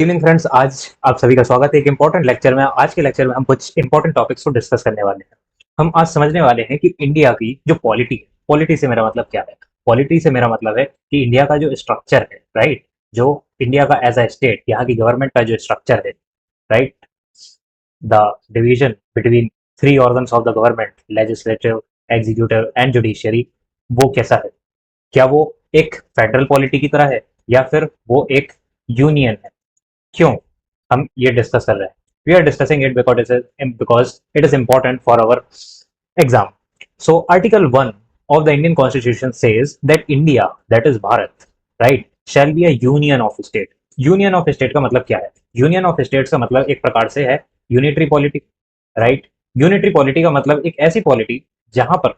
Evening friends, आज आप सभी का स्वागत है एक इंपॉर्टेंट लेक्चर में। आज के लेक्चर में हम कुछ इंपॉर्टेंट टॉपिक्स को डिस्कस करने वाले हैं। हम आज समझने वाले हैं कि इंडिया की जो पॉलिटी है, पॉलिटी से मेरा मतलब क्या है। पॉलिटी से मेरा मतलब है कि इंडिया का जो स्ट्रक्चर है, राइट, जो इंडिया का एज अ स्टेट, यहाँ की गवर्नमेंट का जो स्ट्रक्चर है, right, the division between three organs of the government, legislative, executive and judiciary, वो कैसा है। क्या वो एक फेडरल पॉलिटी की तरह है या फिर वो एक यूनियन है। क्यों हम ये डिस्कस कर रहे हैं? We are discussing it because it is important for our exam. So article 1 of the Indian Constitution says that India, that is Bharat, right, shall be a union of state. Union of state का मतलब क्या है? Union of states का मतलब एक प्रकार से है unitary polity, right. Unitary polity का मतलब एक ऐसी पॉलिटी जहां पर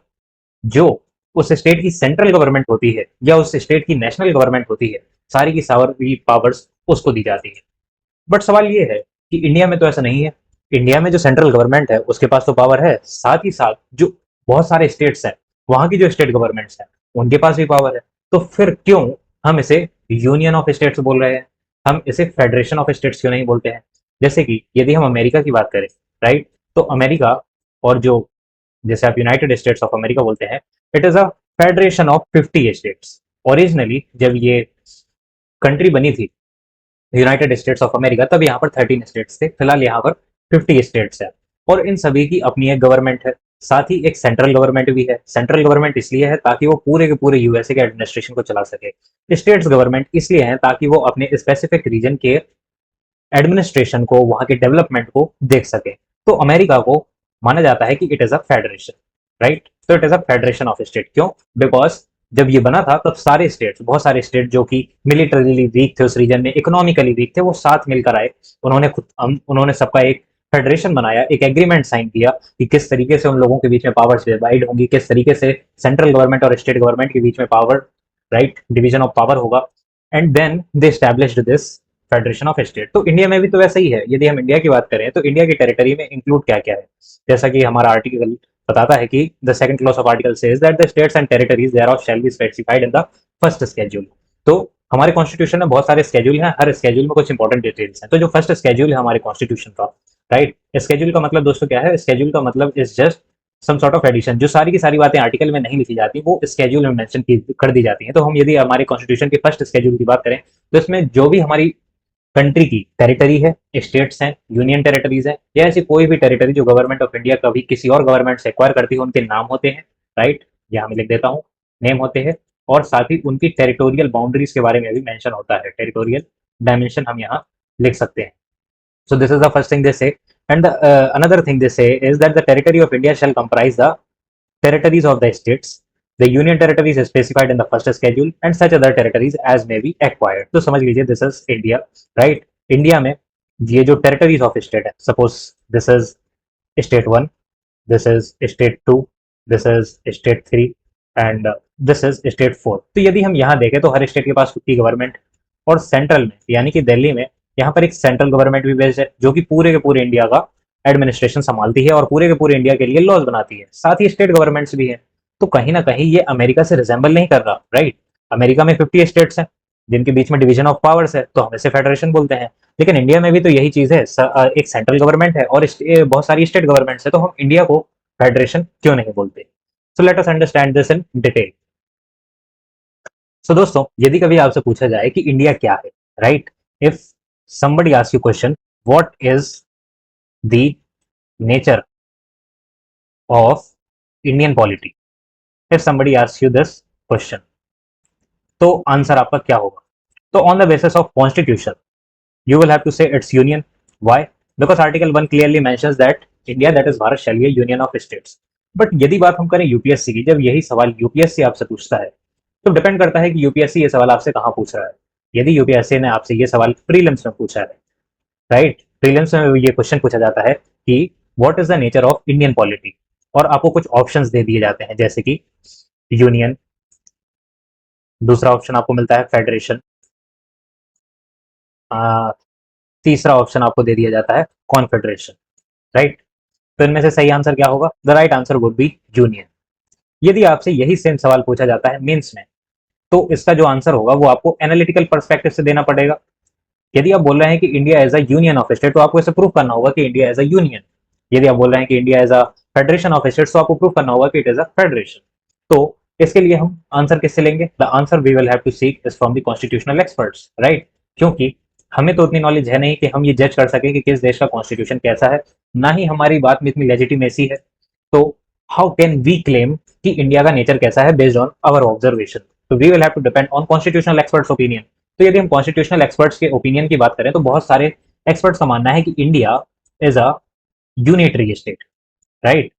जो उस स्टेट की सेंट्रल गवर्नमेंट होती है या उस स्टेट की नेशनल गवर्नमेंट होती है, सारी की सारी पावर्स उसको दी जाती है। बट सवाल ये है कि इंडिया में तो ऐसा नहीं है। इंडिया में जो सेंट्रल गवर्नमेंट है उसके पास तो पावर है, साथ ही साथ जो बहुत सारे स्टेट्स हैं, वहां की जो स्टेट गवर्नमेंट्स हैं, उनके पास भी पावर है। तो फिर क्यों हम इसे यूनियन ऑफ स्टेट्स बोल रहे हैं? हम इसे फेडरेशन ऑफ स्टेट्स क्यों नहीं बोलते हैं? जैसे कि यदि हम अमेरिका की बात करें, राइट, तो अमेरिका और जो, जैसे आप यूनाइटेड स्टेट्स ऑफ अमेरिका बोलते हैं, it is a federation of 50 states. Originally जब ये कंट्री बनी थी, यूनाइटेड स्टेट्स ऑफ अमेरिका, तब यहाँ पर 13 स्टेट्स थे, फिलहाल यहाँ पर 50 स्टेट्स है। और इन सभी की अपनी एक गवर्नमेंट है, साथ ही एक सेंट्रल गवर्नमेंट भी है। सेंट्रल गवर्नमेंट इसलिए है ताकि वो पूरे के पूरे यूएसए के एडमिनिस्ट्रेशन को चला सके। स्टेट्स गवर्नमेंट इसलिए है ताकि वो अपने स्पेसिफिक रीजन के एडमिनिस्ट्रेशन को, वहां के डेवलपमेंट को देख सके। तो अमेरिका को माना जाता है कि it is a federation, right. तो it is a federation of state. क्यों? बिकॉज जब ये बना था तब सारे स्टेट्स, बहुत सारे स्टेट जो कि मिलिटरीली वीक थे उस रीजन में, इकोनॉमिकली वीक थे, वो साथ मिलकर आए। उन्होंने सबका एक फेडरेशन बनाया, एक एग्रीमेंट साइन किया कि किस तरीके से उन लोगों के बीच में पावर्स डिवाइड होंगी, किस तरीके से सेंट्रल गवर्नमेंट और स्टेट गवर्नमेंट के बीच में power, right, division of power होगा। And then they established this federation of state. तो इंडिया में भी तो वैसा ही है। यदि हम इंडिया की बात करें तो इंडिया की टेरिटरी में इंक्लूड क्या क्या है, जैसा कि हमारा आर्टिकल बताता है कि the second clause of article says that the states and territories thereof shall be specified in the first schedule. तो हमारे कॉन्स्टिट्यूशन में बहुत सारे स्केड्यूल हैं, हर स्केड्यूल में कुछ इंपॉर्टेंट डिटेल्स हैं। तो जो फर्स्ट स्केड्यूल है हमारे कॉन्स्टिट्यूशन का, राइट, स्केड्यूल का मतलब दोस्तों क्या है? स्केड्यूल का मतलब is just some sort of addition. जो सारी की सारी बातें आर्टिकल में नहीं लिखी जाती, वो स्केड्यूल में मेंशन कर दी जाती हैं। तो हम यदि हमारे कॉन्स्टिट्यूशन के फर्स्ट स्केड्यूल की बात करें तो इसमें जो भी हमारी कंट्री की टेरिटरी है, स्टेट्स हैं, यूनियन टेरिटरीज है, या ऐसी कोई भी टेरिटरी जो गवर्नमेंट ऑफ इंडिया कभी किसी और गवर्नमेंट से एक्वायर करती है, उनके नाम होते हैं, राइट। यहाँ मैं लिख देता हूँ, नेम होते हैं। और साथ ही उनकी टेरिटोरियल बाउंड्रीज के बारे में भी मेंशन होता है, टेरिटोरियल डायमेंशन हम यहाँ लिख सकते हैं। So this is the first thing they say, and another thing they say is that the territory of India shall comprise the territories of the states. The union territories is specified in the first schedule and such other territories as may be acquired. तो समझ लीजिए this is India, right? India में ये जो territories of state है, suppose this is state 1, this is state 2, this is state 3 and this is state 4। तो यदि हम यहाँ देखें तो हर स्टेट के पास खुद की गवर्नमेंट, और सेंट्रल में यानी कि दिल्ली में यहाँ पर एक सेंट्रल गवर्नमेंट भी बेस्ड है जो कि पूरे के पूरे इंडिया का एडमिनिस्ट्रेशन संभालती है और पूरे के पूरे इंडिया के लिए लॉज बनाती है। साथ ही स्टेट गवर्नमेंट्स भी है। तो कहीं ना कहीं ये अमेरिका से रिजेंबल नहीं कर रहा, राइट। अमेरिका में 50 स्टेट्स हैं जिनके बीच में डिवीजन ऑफ पावर्स है, तो हम इसे फेडरेशन बोलते हैं। लेकिन इंडिया में भी तो यही चीज है, एक सेंट्रल गवर्नमेंट है और बहुत सारी स्टेट गवर्नमेंट्स है, तो हम इंडिया को फेडरेशन क्यों नहीं बोलते? So let us understand this in detail. So दोस्तों, यदि कभी आपसे पूछा जाए कि इंडिया क्या है, right, if somebody asks you question, what is the nature of Indian polity? If somebody asks you this question, तो आंसर आपका क्या होगा? तो on the basis of constitution you will have to say it's union. Why? Because Article 1 clearly mentions that India, that is Bharat, shall be a union of states. But यदि बात हम करें UPSC की, जब यही सवाल यूपीएससी आपसे पूछता है, तो डिपेंड करता है कि यूपीएससी ये सवाल आपसे कहाँ पूछ रहा है। यदि यूपीएससी ने आपसे ये सवाल प्रीलिम्स में पूछा है, राइट, प्रीलिम्स में ये क्वेश्चन पूछा जाता है कि what is the nature of Indian polity, और आपको कुछ ऑप्शंस दे दिए जाते हैं जैसे कि यूनियन, दूसरा ऑप्शन आपको मिलता है फेडरेशन, तीसरा ऑप्शन आपको दे दिया जाता है कॉन्फेडरेशन, राइट। तो इनमें से सही आंसर क्या होगा? The right answer would be union. यदि आपसे यही सेम सवाल पूछा जाता है मेंस में, तो इसका जो आंसर होगा वो आपको एनालिटिकल पर्सपेक्टिव से देना पड़ेगा। यदि आप बोल रहे हैं कि India as a union of state, तो आपको इसे प्रूव करना होगा कि इंडिया एज अ यूनियन। यदि आप बोल रहे हैं कि India as a federation of states, तो आपको प्रूव करना होगा कि इट इज अ फेडरेशन। तो इसके लिए हम आंसर किससे लेंगे? The answer we will have to seek is from the constitutional experts, right? क्योंकि हमें तो उतनी नॉलेज है नहीं कि हम ये जज कर सके कि किस देश का कॉन्स्टिट्यूशन कैसा है, ना ही हमारी बात में इतनी लेजिटिमेसी है। तो हाउ कैन वी क्लेम कि इंडिया का नेचर कैसा है बेस्ड ऑन आवर ऑब्जर्वेशन? तो we will have to depend on constitutional experts opinion. तो यदि हम कॉन्स्टिट्यूशनल एक्सपर्ट्स के ओपिनियन की बात करें, तो बहुत सारे एक्सपर्ट्स का मानना है कि India is a unitary state, right?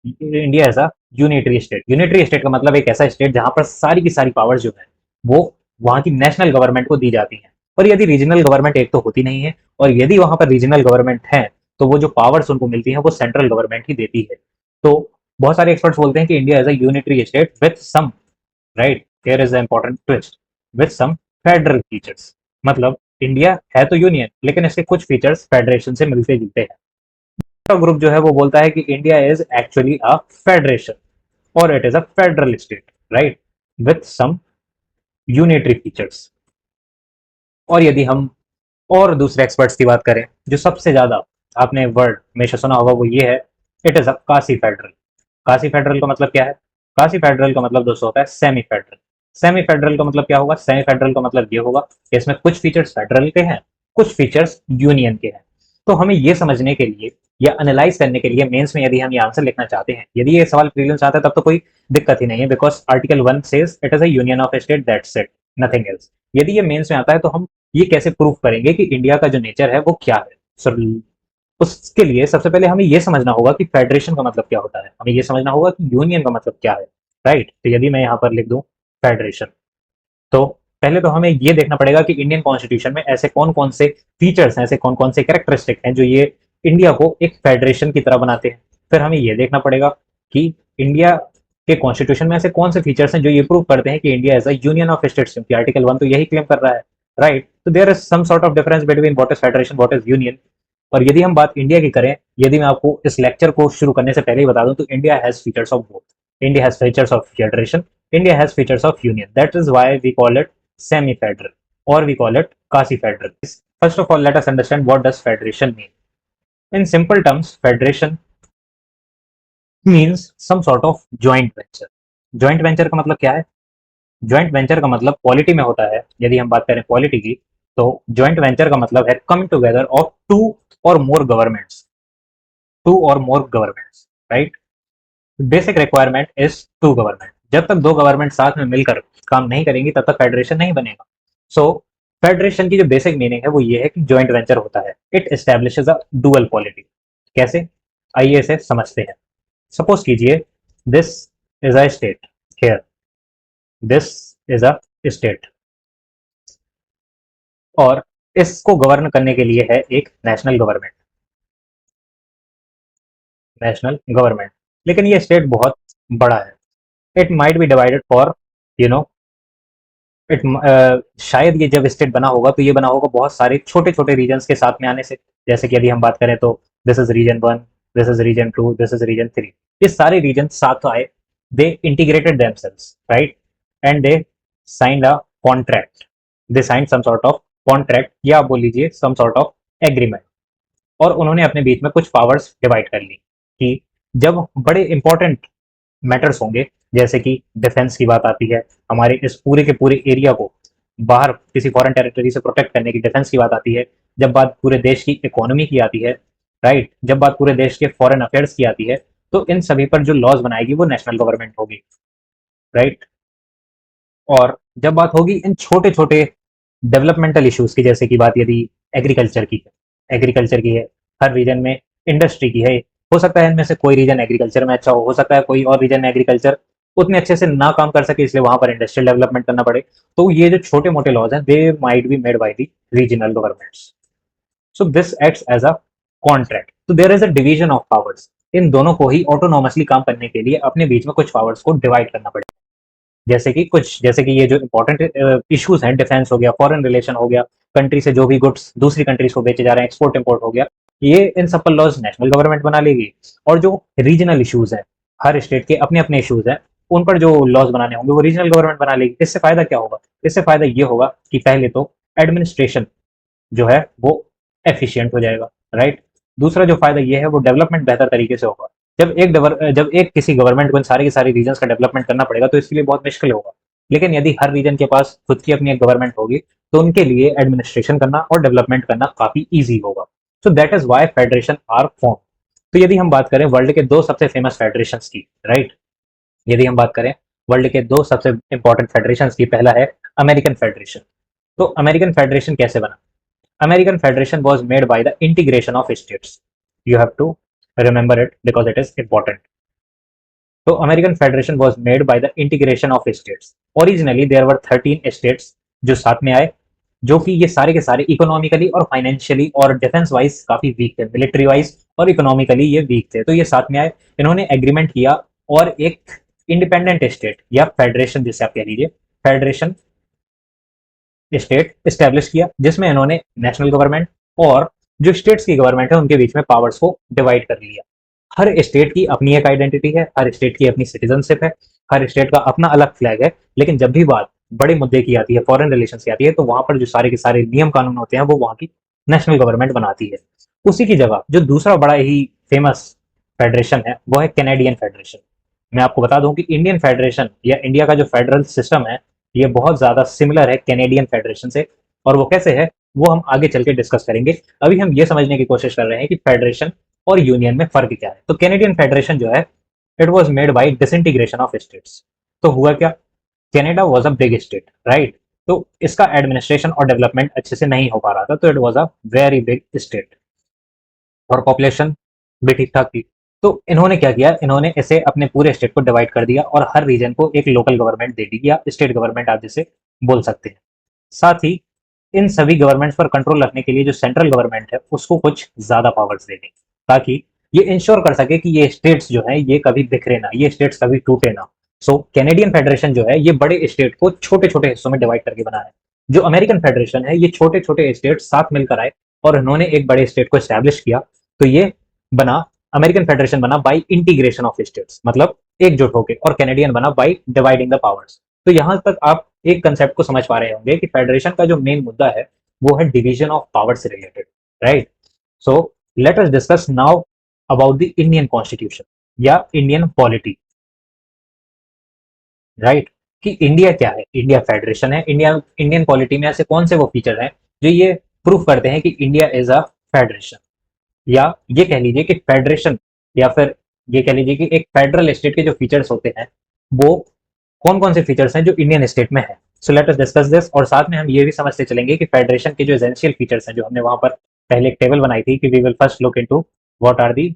India as a unitary state. Unitary state का मतलब एक ऐसा स्टेट जहां पर सारी की सारी पावर्स जो है वो वहां की नेशनल गवर्नमेंट को दी जाती है। और यदि रीजनल गवर्नमेंट एक तो होती नहीं है, और यदि वहां पर रीजनल गवर्नमेंट है, तो वो जो पावर्स उनको मिलती है वो सेंट्रल गवर्नमेंट ही देती है। तो बहुत सारे एक्सपर्ट्स बोलते हैं कि India as a unitary state with some, right, here is the important twist, with some federal features. मतलब इंडिया है तो यूनियन, लेकिन इसके कुछ फीचर्स फेडरेशन से मिलते जुलते हैं। ग्रुप जो है वो बोलता है कि India is actually a federation और it is a federal state, right, with some unitary features. और यदि हम और दूसरे एक्सपर्ट्स की बात करें, जो सबसे ज्यादा आपने वर्ड हमेशा सुना होगा, वो ये है, it is a Kashi federal. Kashi federal का मतलब क्या है? काशी फेडरल का मतलब दोस्तों होता है सेमी फेडरल। सेमी फेडरल का मतलब क्या होगा? सेमी फेडरल का मतलब ये होगा कि इसमें कुछ फीचर्स फेडरल के हैं, कुछ फीचर्स यूनियन के हैं। तो हमें ये समझने के लिए या एनालाइज करने के लिए मेंस में यदि हम ये आंसर लिखना चाहते हैं, यदि ये सवाल प्रीलिम्स आता है, तब तो कोई दिक्कत ही नहीं है, because article 1 says it is a union of state, that's it, nothing else. यदि ये मेंस में आता है, तो हम ये कैसे प्रूव करेंगे कि इंडिया का जो नेचर है वो क्या है? सर, उसके लिए सबसे पहले हमें यह समझना होगा कि फेडरेशन का मतलब क्या होता है, हमें यह समझना होगा कि यूनियन का मतलब क्या है, राइट? तो यदि मैं यहाँ पर लिख दूं फेडरेशन, तो पहले तो हमें यह देखना पड़ेगा कि इंडियन कॉन्स्टिट्यूशन में ऐसे कौन कौन से फीचर्स हैं, ऐसे कौन कौन से कैरेक्टरिस्टिक हैं जो ये इंडिया को एक फेडरेशन की तरह बनाते हैं। फिर हमें यह देखना पड़ेगा कि इंडिया के कॉन्स्टिट्यूशन में ऐसे कौन से फीचर्स हैं जो ये प्रूव करते हैं कि India as a union of states, क्योंकि आर्टिकल 1 तो यही क्लेम कर रहा है, राइट? तो there is some sort of difference between what is federation, what is union. और यदि हम बात इंडिया की करें, यदि मैं आपको इस लेक्चर को शुरू करने से पहले ही बता दूं, तो India has features of both. India has features of federation, India has features of union, that is why we call it semi federal, or we call it quasi federal. First of all, let us understand what does federation mean. In simple terms, federation means some sort of joint venture. joint venture का मतलब क्या है? joint venture का मतलब polity में होता है। यदि हम बात करें पॉलिटी की, तो joint venture का मतलब है कम टुगेदर ऑफ टू और more governments, right? Basic requirement is two government. जब तक दो गवर्नमेंट साथ में मिलकर काम नहीं करेंगी, तब तक फेडरेशन नहीं बनेगा। सो फेडरेशन की जो बेसिक मीनिंग है वो ये है कि जॉइंट वेंचर होता है, इट एस्टेब्लिशेज अ डुअल पॉलिटी। कैसे? आइए इसे समझते हैं। सपोज कीजिए, this is a state, here this is a state, और इसको गवर्न करने के लिए है एक नेशनल गवर्नमेंट, नेशनल गवर्नमेंट। लेकिन ये स्टेट बहुत बड़ा है, it might be divided for, you know, it शायद ये जब स्टेट बना होगा, तो ये बना होगा बहुत सारे छोटे छोटे रीजन्स के साथ में आने से। जैसे कि यदि हम बात करें, तो this is region 1, this is region 2, this is region 3। ये सारे रीजन साथ आए, they integrated themselves, right, and they signed a contract, they signed some sort of contract, या आप बोल लीजिए सम सॉर्ट ऑफ एग्रीमेंट। और उन्होंने अपने बीच में कुछ पावर्स डिवाइड कर ली कि जब बड़े इंपॉर्टेंट मैटर्स होंगे, जैसे कि डिफेंस की बात आती है, हमारे इस पूरे के पूरे एरिया को बाहर किसी फॉरेन टेरिटरी से प्रोटेक्ट करने की डिफेंस की बात आती है, जब बात पूरे देश की इकोनॉमी की आती है, राइट, जब बात पूरे देश के फॉरेन अफेयर्स की आती है, तो इन सभी पर जो लॉज बनाएगी वो नेशनल गवर्नमेंट होगी, राइट। और जब बात होगी इन छोटे छोटे डेवलपमेंटल इश्यूज की, जैसे कि बात यदि एग्रीकल्चर की है, एग्रीकल्चर की है, हर रीजन में इंडस्ट्री की है, हो सकता है इनमें से कोई रीजन एग्रीकल्चर में अच्छा हो सकता है कोई और रीजन में एग्रीकल्चर उतने अच्छे से ना काम कर सके, इसलिए वहां पर इंडस्ट्रियल डेवलपमेंट करना पड़े। तो ये जो छोटे मोटे लॉज हैं, they might be made by the regional governments. So this acts as a contract, तो there is a division of powers. इन दोनों को ही ऑटोनोमसली काम करने के लिए अपने बीच में कुछ पावर्स को डिवाइड करना पड़ेगा। जैसे कि ये जो इंपॉर्टेंट इश्यूज हैं, डिफेंस हो गया, फॉरेन रिलेशन हो गया, कंट्री से जो भी गुड्स दूसरी कंट्रीज को बेचे जा रहे हैं, एक्सपोर्ट इंपोर्ट हो गया, ये इन सब पर लॉज नेशनल गवर्नमेंट बना लेगी। और जो रीजनल इश्यूज हैं, हर स्टेट के अपने अपने इश्यूज हैं, उन पर जो लॉज बनाने होंगे वो रीजनल गवर्नमेंट बना लेगी। इससे फायदा क्या होगा? इससे फायदा ये होगा कि पहले तो एडमिनिस्ट्रेशन जो है वो एफिशिएंट हो जाएगा, राइट। दूसरा जो फायदा ये है वो डेवलपमेंट बेहतर तरीके से होगा। जब एक किसी गवर्नमेंट को इन सारे के सारे रीजन्स का डेवलपमेंट करना पड़ेगा तो इसके लिए बहुत मुश्किल होगा। लेकिन यदि हर रीजन के पास खुद की अपनी एक गवर्नमेंट होगी तो उनके लिए एडमिनिस्ट्रेशन करना और डेवलपमेंट करना काफी ईजी होगा। So that is why federation are form. तो यदि हम बात करें वर्ल्ड के दो सबसे फेमस फेडरेशन की, राइट, यदि हम बात करें वर्ल्ड के दो सबसे इंपॉर्टेंट फेडरेशन की, पहला है अमेरिकन फेडरेशन। तो अमेरिकन फेडरेशन कैसे बना? American federation was made by the integration of states. You have to remember it because it is important. तो American federation was made by the integration of states. Originally there were 13 states जो साथ में आए, जो कि ये सारे के सारे इकोनॉमिकली और फाइनेंशियली और डिफेंस वाइज काफी वीक थे, मिलिट्री वाइज और इकोनॉमिकली ये वीक थे। तो ये साथ में आए, इन्होंने एग्रीमेंट किया और एक इंडिपेंडेंट स्टेट या फेडरेशन जिसे आप कह लीजिए, फेडरेशन स्टेट स्टैब्लिश किया, जिसमें इन्होंने नेशनल गवर्नमेंट और जो स्टेट्स की गवर्नमेंट है उनके बीच में पावर्स को डिवाइड कर लिया। हर स्टेट की अपनी एक आइडेंटिटी है, हर स्टेट की अपनी सिटीजनशिप है, हर स्टेट का अपना अलग फ्लैग है। लेकिन जब भी बात बड़े मुद्दे की आती है, फॉरेन रिलेशन की आती है, तो वहां पर जो सारे के सारे नियम कानून होते हैं वो वहां की नेशनल गवर्नमेंट बनाती है। उसी की जगह जो दूसरा बड़ा ही फेमस फेडरेशन है वो है कैनेडियन फेडरेशन। मैं आपको बता दूं कि इंडियन फेडरेशन या इंडिया का जो फेडरल सिस्टम है ये बहुत ज्यादा सिमिलर है कैनेडियन फेडरेशन से। और वो कैसे है वो हम आगे चल के डिस्कस करेंगे। अभी हम ये समझने की कोशिश कर रहे हैं कि फेडरेशन और यूनियन में फर्क क्या है। तो कैनेडियन फेडरेशन जो है it was made by disintegration of states. तो हुआ क्या, Canada was a big state, right. तो इसका एडमिनिस्ट्रेशन और डेवलपमेंट अच्छे से नहीं हो पा रहा था, तो it was a very big state और पॉपुलेशन भी ठीक ठाक थी। तो इन्होंने क्या किया, इन्होंने इसे अपने पूरे स्टेट को डिवाइड कर दिया और हर रीजन को एक लोकल गवर्नमेंट दे दी या स्टेट गवर्नमेंट आप जिसे बोल सकते हैं। साथ ही इन सभी गवर्नमेंट्स पर कंट्रोल रखने के लिए जो सेंट्रल गवर्नमेंट है उसको कुछ ज्यादा पावर्स दे दी, ताकि ये इंश्योर कर सके कि ये स्टेट्स जो है ये कभी बिखरे ना, ये स्टेट्स कभी टूटे ना। सो कैनेडियन फेडरेशन जो है ये बड़े स्टेट को छोटे छोटे हिस्सों में डिवाइड करके बना है। जो अमेरिकन फेडरेशन है ये छोटे छोटे स्टेट साथ मिलकर आए और इन्होंने एक बड़े स्टेट को स्टैब्लिश किया। तो ये बना, अमेरिकन फेडरेशन बना बाई इंटीग्रेशन ऑफ स्टेट्स, मतलब एकजुट होकर, और कैनेडियन बना बाई डिवाइडिंग द पावर्स। तो यहां तक आप एक कंसेप्ट को समझ पा रहे होंगे कि फेडरेशन का जो मेन मुद्दा है वो है डिवीजन ऑफ पावर से related, right. So let us discuss now about the Indian constitution या इंडियन पॉलिटी, राइट। कि इंडिया क्या है, इंडिया फेडरेशन है, इंडियन पॉलिटी में ऐसे कौन से वो फीचर हैं जो ये प्रूव करते हैं कि इंडिया इज अ फेडरेशन। या ये कह लीजिए कि फेडरेशन, या फिर ये कह लीजिए कि एक फेडरल स्टेट के जो फीचर्स होते हैं वो कौन कौन से फीचर्स हैं जो इंडियन स्टेट में है। सो लेट अस डिस्कस दिस। और साथ में हम ये भी समझते चलेंगे कि फेडरेशन के जो एसेंशियल फीचर्स हैं, जो हमने वहां पर पहले एक टेबल बनाई थी कि we will first look into what are the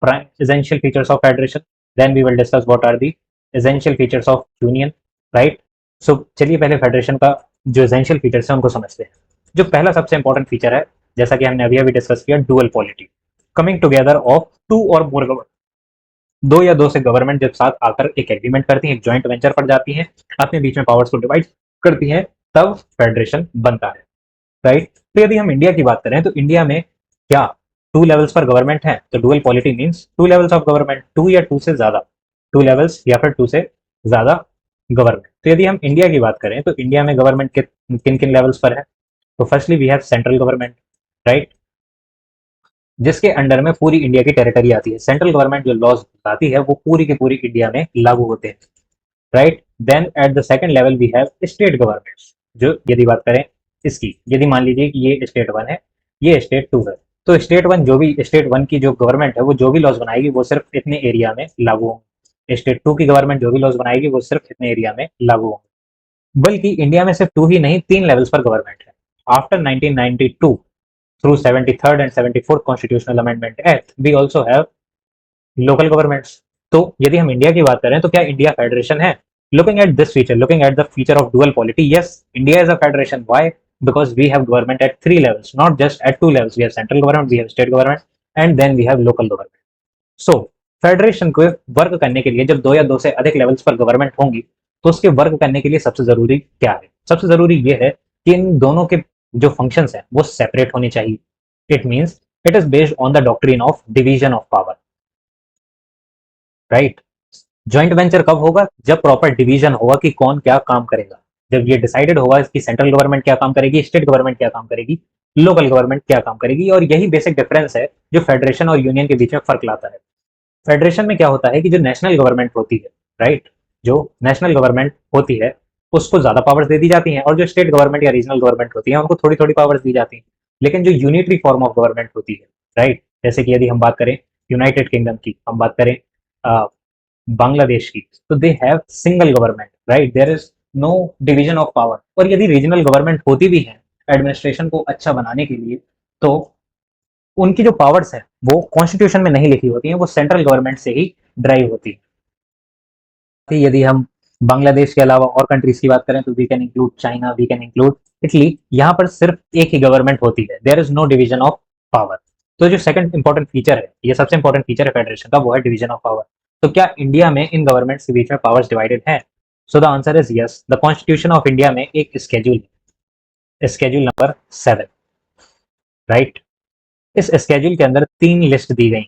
essential features of federation, then we will discuss what are the essential features of union, right। so चलिए पहले फेडरेशन का जो essential features है उनको समझते हैं। जो पहला सबसे इंपॉर्टेंट फीचर है, जैसा कि हमने अभी अभी डिस्कस किया, dual polity, coming together of two और मोर गवर्नमेंट। दो या दो से गवर्नमेंट जब साथ आकर एक एग्रीमेंट करती हैं, एक जॉइंट वेंचर पर जाती हैं, अपने बीच में पावर्स को डिवाइड करती हैं, तब फेडरेशन बनता है, राइट। तो यदि हम इंडिया की बात करें तो इंडिया में क्या टू लेवल्स पर गवर्नमेंट है? तो dual polity means two levels of government, two या टू से ज्यादा, टू लेवल्स या फिर टू से ज्यादा गवर्नमेंट। तो यदि हम इंडिया की बात करें तो इंडिया में गवर्नमेंट के किन किन लेवल्स पर है? तो firstly we have central government, right, जिसके अंडर में पूरी इंडिया की टेरिटरी आती है। सेंट्रल गवर्नमेंट जो लॉज लाती है वो पूरी की पूरी इंडिया में लागू होते हैं, right. Then at the second level we have state government, जो यदि बात करें इसकी, यदि मान लीजिए कि ये स्टेट वन है, ये स्टेट टू है, तो स्टेट वन की जो गवर्नमेंट है वो जो भी लॉज बनाएगी वो सिर्फ इतने एरिया में लागू होंगे। स्टेट टू की गवर्नमेंट जो भी लॉज बनाएगी वो सिर्फ इतने एरिया में लागू होंगे। बल्कि इंडिया में सिर्फ टू ही नहीं, तीन लेवल्स पर गवर्नमेंट है। After 1992 through 73rd and 74th Constitutional Amendment Act, we also have local governments. तो यदि हम इंडिया की बात करें तो क्या इंडिया फेडरेशन है? Looking at this feature, looking at the feature of dual polity, yes, India is a federation. Why? Because we have government at three levels, not just at two levels. We have central government, we have state government, and then we have local government. So, federation को work करने के लिए जब दो या दो से अधिक लेवल्स पर गवर्नमेंट होंगी तो उसके वर्क करने के लिए सबसे जरूरी क्या है? सबसे जरूरी ये है कि इन दोनों के जो फंक्शंस हैं वो सेपरेट होने चाहिए। It means it is based on the doctrine of division of power, right. Joint venture कब होगा? जब प्रॉपर डिवीजन होगा कि कौन क्या काम करेगा। जब ये डिसाइडेड होगा कि सेंट्रल गवर्नमेंट क्या काम करेगी, स्टेट गवर्नमेंट क्या काम करेगी, लोकल गवर्नमेंट क्या काम करेगी। और यही बेसिक डिफरेंस है जो फेडरेशन और यूनियन के बीच में फर्क लाता है। फेडरेशन में क्या होता है कि जो नेशनल गवर्नमेंट होती है, राइट, जो नेशनल गवर्नमेंट होती है उसको ज्यादा पावर्स दे दी जाती हैं, और जो स्टेट गवर्नमेंट या रीजनल गवर्नमेंट होती है उनको थोड़ी थोड़ी पावर्स दी जाती हैं। लेकिन जो यूनिटरी फॉर्म ऑफ गवर्नमेंट होती है, राइट, जैसे कि यदि हम बात करें यूनाइटेड किंगडम की, हम बात करें बांग्लादेश की, तो they have single government, right, there is no division of power. और यदि रीजनल गवर्नमेंट होती भी है एडमिनिस्ट्रेशन को अच्छा बनाने के लिए, तो उनकी जो पावर्स है वो कॉन्स्टिट्यूशन में नहीं लिखी होती है, वो सेंट्रल गवर्नमेंट से ही ड्राइव होती है। यदि हम बांग्लादेश के अलावा और कंट्रीज की बात करें तो we can include China, we can include Italy. यहाँ पर सिर्फ एक ही गवर्नमेंट होती है, there is no division of power. तो जो सेकंड इंपॉर्टेंट फीचर है, ये सबसे इंपॉर्टेंट फीचर है फेडरेशन का, वो है डिवीजन ऑफ पावर। तो क्या इंडिया में इन गवर्नमेंट्स के बीच में पावर्स डिवाइडेड है? So the answer is yes. The constitution of India में एक स्केड्यूल, स्केड्यूल नंबर 7, राइट। इस स्केड्यूल के अंदर 3 लिस्ट दी गई।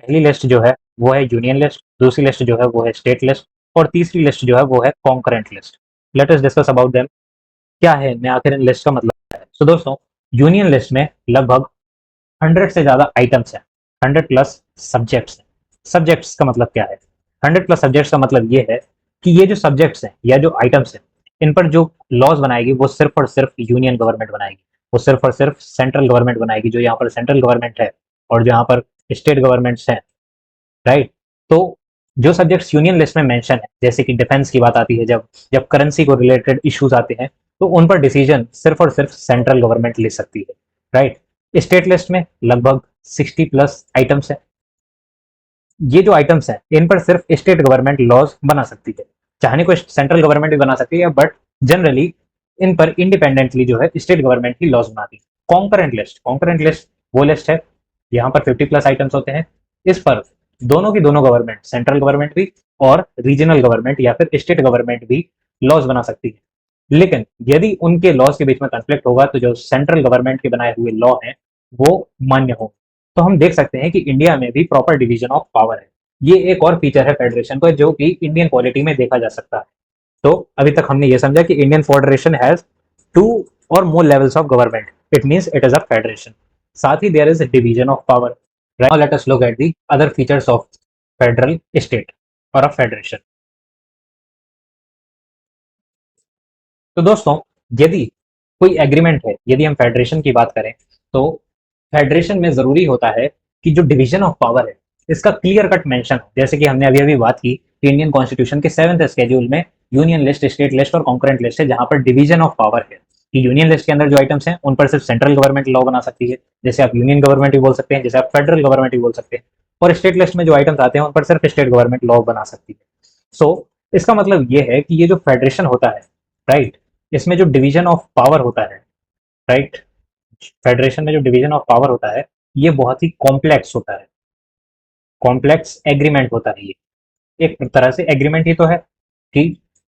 पहली लिस्ट जो है वो है यूनियन लिस्ट, दूसरी लिस्ट जो है वो है स्टेट लिस्ट, और तीसरी लिस्ट जो है वो है concurrent list. Late us discuss about them. क्या है इनमें, आखिर इन लिस्ट का मतलब क्या है? सो दोस्तों, यूनियन लिस्ट में लगभग 100 से ज्यादा आइटम्स हैं, 100 प्लस सब्जेक्ट्स हैं। सब्जेक्ट्स का मतलब क्या है? 100 प्लस सब्जेक्ट्स का मतलब ये है कि ये जो सब्जेक्ट्स हैं या जो आइटम्स हैं, इन पर जो लॉज बनाएगी वो सिर्फ और सिर्फ यूनियन गवर्नमेंट बनाएगी, वो सिर्फ और सिर्फ सेंट्रल गवर्नमेंट बनाएगी। जो यहाँ पर सेंट्रल गवर्नमेंट है और जो यहाँ पर स्टेट गवर्नमेंट्स हैं, राइट। तो जो सब्जेक्ट्स यूनियन लिस्ट में मेंशन है, जैसे कि डिफेंस की बात आती है, जब जब करेंसी को रिलेटेड इश्यूज आते हैं, तो उन पर डिसीजन सिर्फ और सिर्फ सेंट्रल गवर्नमेंट ले सकती है, राइट। स्टेट लिस्ट में लगभग 60 प्लस आइटम्स है। ये जो आइटम्स हैं इन पर सिर्फ स्टेट गवर्नमेंट लॉज बना सकती है, चाहने को सेंट्रल गवर्नमेंट भी बना सकती है, बट जनरली इन पर इंडिपेंडेंटली जो है स्टेट गवर्नमेंट ही लॉज बनाती है। कॉन्करेंट लिस्ट वो लिस्ट है, यहाँ पर 50 प्लस आइटम्स होते हैं। इस पर दोनों की दोनों गवर्नमेंट, सेंट्रल गवर्नमेंट भी और रीजनल गवर्नमेंट या फिर स्टेट गवर्नमेंट भी लॉज बना सकती है। लेकिन यदि उनके लॉज के बीच में कन्फ्लिक्ट होगा तो जो सेंट्रल गवर्नमेंट के बनाए हुए लॉ हैं वो मान्य हो। तो हम देख सकते हैं कि इंडिया में भी प्रॉपर डिवीजन ऑफ पावर है। ये एक और फीचर है फेडरेशन को जो कि इंडियन पॉलिटी में देखा जा सकता है। तो अभी तक हमने ये समझा कि इंडियन फेडरेशन हैज 2 और more levels of government, it means it is a federation. साथ ही there is division of power. Now let us look at the other features of federal state और अ फेडरेशन। तो दोस्तों, यदि कोई agreement है, यदि हम फेडरेशन की बात करें, तो फेडरेशन में जरूरी होता है कि जो डिवीजन ऑफ पावर है इसका क्लियर कट मेंशन हो। जैसे कि हमने अभी अभी बात की कि इंडियन कॉन्स्टिट्यूशन के 7th स्केड्यूल में यूनियन लिस्ट, स्टेट लिस्ट और कॉन्करेंट लिस्ट है, जहां पर डिवीजन ऑफ पावर है कि यूनियन लिस्ट के अंदर जो आइटम्स हैं उन पर सिर्फ सेंट्रल गवर्नमेंट लॉ बना सकती है, जैसे आप यूनियन गवर्नमेंट भी बोल सकते हैं, जैसे आप फेडरल गवर्नमेंट भी बोल सकते हैं। और स्टेट लिस्ट में जो आइटम्स आते हैं उन पर सिर्फ स्टेट गवर्नमेंट लॉ बना सकती है। सो इसका मतलब ये है कि ये जो फेडरेशन होता है, राइट, इसमें जो डिवीजन ऑफ पावर होता है, राइट, फेडरेशन में जो डिवीजन ऑफ पावर होता है ये बहुत ही कॉम्प्लेक्स होता है, कॉम्प्लेक्स एग्रीमेंट होता है। ये एक तरह से एग्रीमेंट ही तो है कि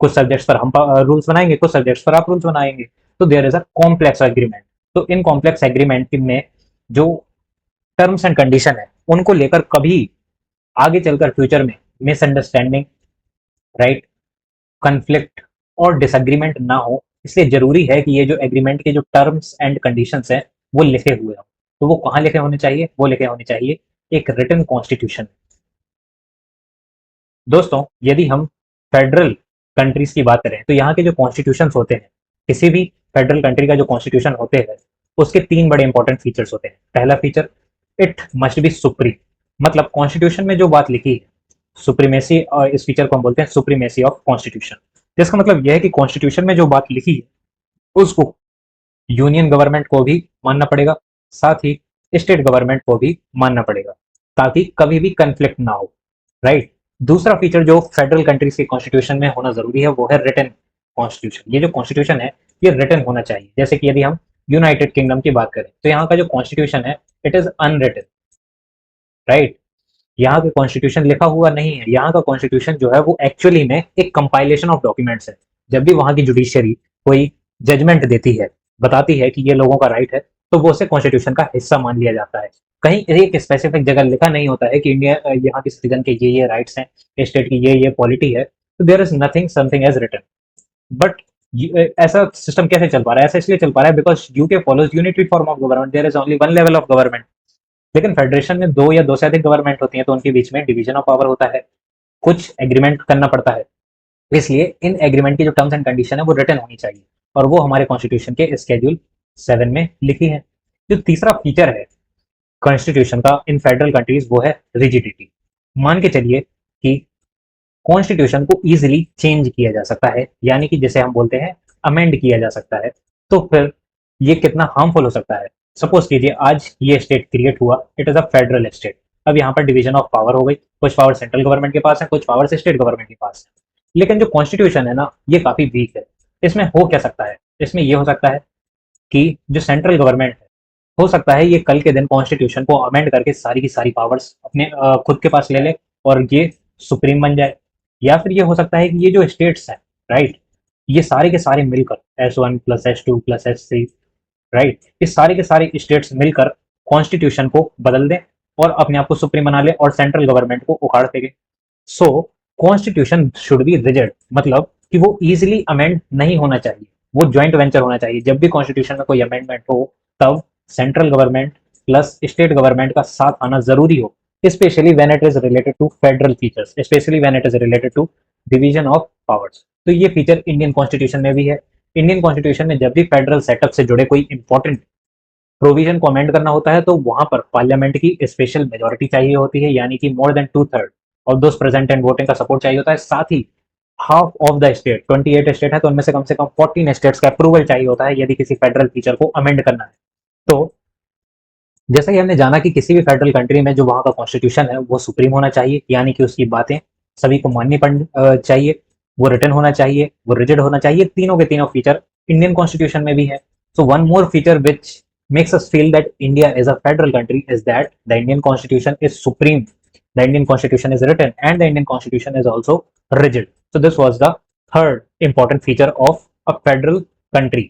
कुछ सब्जेक्ट्स पर हम रूल्स बनाएंगे, कुछ सब्जेक्ट्स पर आप रूल्स बनाएंगे। तो there is a complex agreement. तो इन कॉम्प्लेक्स एग्रीमेंट में जो टर्म्स एंड कंडीशन है उनको लेकर कभी आगे चलकर फ्यूचर में मिसअंडरस्टैंडिंग, राइट, कन्फ्लिक्ट और डिसएग्रीमेंट ना हो, इसलिए जरूरी है कि ये जो एग्रीमेंट के जो टर्म्स एंड कंडीशंस हैं वो लिखे हुए हों। तो वो कहाँ लिखे होने चाहिए? वो लिखे होने चाहिए एक रिटन कॉन्स्टिट्यूशन। दोस्तों, यदि हम फेडरल कंट्रीज की बात करें तो यहाँ के जो कॉन्स्टिट्यूशन होते हैं, किसी भी फेडरल कंट्री का जो कॉन्स्टिट्यूशन होते हैं उसके 3 बड़े इंपॉर्टेंट फीचर्स होते हैं। पहला feature, it must be supreme. मतलब कॉन्स्टिट्यूशन में जो बात लिखी है, सुप्रीमेसी, और इस फीचर को हम बोलते हैं सुप्रीमेसी ऑफ कॉन्स्टिट्यूशन। जिसका मतलब यह है कि कॉन्स्टिट्यूशन में जो बात लिखी है उसको यूनियन गवर्नमेंट को भी मानना पड़ेगा, साथ ही स्टेट गवर्नमेंट को भी मानना पड़ेगा, ताकि कभी भी कंफ्लिक्ट ना हो, राइट। दूसरा फीचर जो फेडरल कंट्रीज के कॉन्स्टिट्यूशन में होना जरूरी है वो है रिटन कॉन्स्टिट्यूशन। ये जो कॉन्स्टिट्यूशन है ये रिटन होना चाहिए। जैसे कि यदि हम यूनाइटेड किंगडम की बात करें तो यहाँ का जो कॉन्स्टिट्यूशन है इट इज अनरिटन, राइट। यहाँ का कॉन्स्टिट्यूशन लिखा हुआ नहीं है, यहाँ का कॉन्स्टिट्यूशन जो है वो एक्चुअली में एक कंपाइलेशन ऑफ डॉक्यूमेंट्स है। जब भी वहां की जुडिशियरी कोई जजमेंट देती है, बताती है कि ये लोगों का राइट है, तो वो उसे कॉन्स्टिट्यूशन का हिस्सा मान लिया जाता है। कहीं एक स्पेसिफिक जगह लिखा नहीं होता है कि इंडिया, यहाँ के सिटीजन के ये राइट्स हैं, स्टेट की ये पॉलिटी है, तो there is nothing something as written. But ऐसा सिस्टम कैसे चल पा रहा है? ऐसा इसलिए चल पा रहा है because UK follows unitary form of government, there is only one level of government. लेकिन फेडरेशन में दो या दो से अधिक गवर्नमेंट होती है, तो उनके बीच में डिवीजन ऑफ पावर होता है, कुछ एग्रीमेंट करना पड़ता है। इसलिए इन एग्रीमेंट की जो टर्म्स एंड कंडीशन है वो रिटर्न होनी चाहिए, और वो हमारे कॉन्स्टिट्यूशन के स्केड्यूल 7 में लिखी है। जो तीसरा फीचर है कॉन्स्टिट्यूशन का इन फेडरल कंट्रीज वो है रिजिडिटी। मान के चलिए कि कॉन्स्टिट्यूशन को इजीली चेंज किया जा सकता है, यानी कि जैसे हम बोलते हैं अमेंड किया जा सकता है। तो फिर ये कितना हार्मफुल हो सकता है? सपोज कीजिए आज ये स्टेट क्रिएट हुआ, it is a federal state. अब यहाँ पर डिवीजन ऑफ पावर हो गई, कुछ पावर सेंट्रल गवर्नमेंट के पास है, कुछ पावर स्टेट गवर्नमेंट के पास है। लेकिन जो कॉन्स्टिट्यूशन है ना, ये काफी वीक है। इसमें हो क्या सकता है? इसमें ये हो सकता है कि जो सेंट्रल गवर्नमेंट है, हो सकता है ये कल के दिन कॉन्स्टिट्यूशन को अमेंड करके सारी की सारी पावर्स अपने खुद के पास ले ले, और ये सुप्रीम बन जाए। या फिर ये हो सकता है कि ये जो स्टेट्स हैं, राइट, ये सारे के सारे मिलकर S1 + S2 + S3, राइट, ये सारे के सारे स्टेट्स मिलकर कॉन्स्टिट्यूशन को बदल दें और अपने आप को सुप्रीम बना ले और सेंट्रल गवर्नमेंट को उखाड़ फेंके। सो कॉन्स्टिट्यूशन शुड बी रिजिड, मतलब कि वो इजीली अमेंड नहीं होना चाहिए, वो ज्वाइंट वेंचर होना चाहिए। जब भी कॉन्स्टिट्यूशन में कोई अमेंडमेंट हो, तब central government plus state government का साथ आना जरूरी हो, specially when it is related to federal features, specially when it is related to division of powers. तो ये फीचर इंडियन कॉन्स्टिट्यूशन में भी है। इंडियन कॉन्स्टिट्यूशन में जब भी फेडरल सेटअप से जुड़े कोई इंपॉर्टेंट प्रोविजन को अमेंड करना होता है, तो वहां पर पार्लियामेंट की स्पेशल मेजोरिटी चाहिए होती है, यानी कि more than 2/3 of those present and voting का सपोर्ट चाहिए होता है। साथ ही half of the state, 28 state है तो उनमें से कम 14 स्टेट्स का अप्रूवल चाहिए होता है यदि किसी फेडरल फीचर को अमेंड करना है। तो जैसा कि हमने जाना कि किसी भी फेडरल कंट्री में जो वहाँ का कॉन्स्टिट्यूशन है वो सुप्रीम होना चाहिए, यानी कि उसकी बातें सभी को माननी चाहिए, वो रिटर्न होना चाहिए, वो रिजिड होना चाहिए। तीनों के तीनों फीचर इंडियन कॉन्स्टिट्यूशन में भी है। So one more feature which makes us feel that India is a federal country is that the Indian constitution is supreme, the Indian constitution is written, and the Indian constitution is also rigid. So this was the third important feature of a federal country.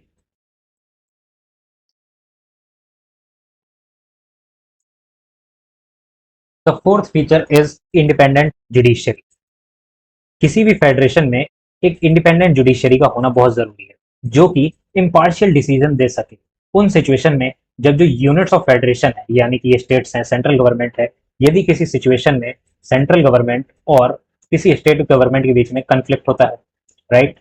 The fourth feature is independent judiciary. किसी भी federation में एक independent judiciary का होना बहुत जरूरी है, जो कि इम्पार्शियल डिसीजन दे सके उन सिचुएशन में जब जो यूनिट्स ऑफ फेडरेशन है, यानी कि ये स्टेट्स हैं, सेंट्रल गवर्नमेंट है, यदि किसी सिचुएशन में सेंट्रल गवर्नमेंट और किसी स्टेट गवर्नमेंट के बीच में कंफ्लिक्ट होता है, राइट,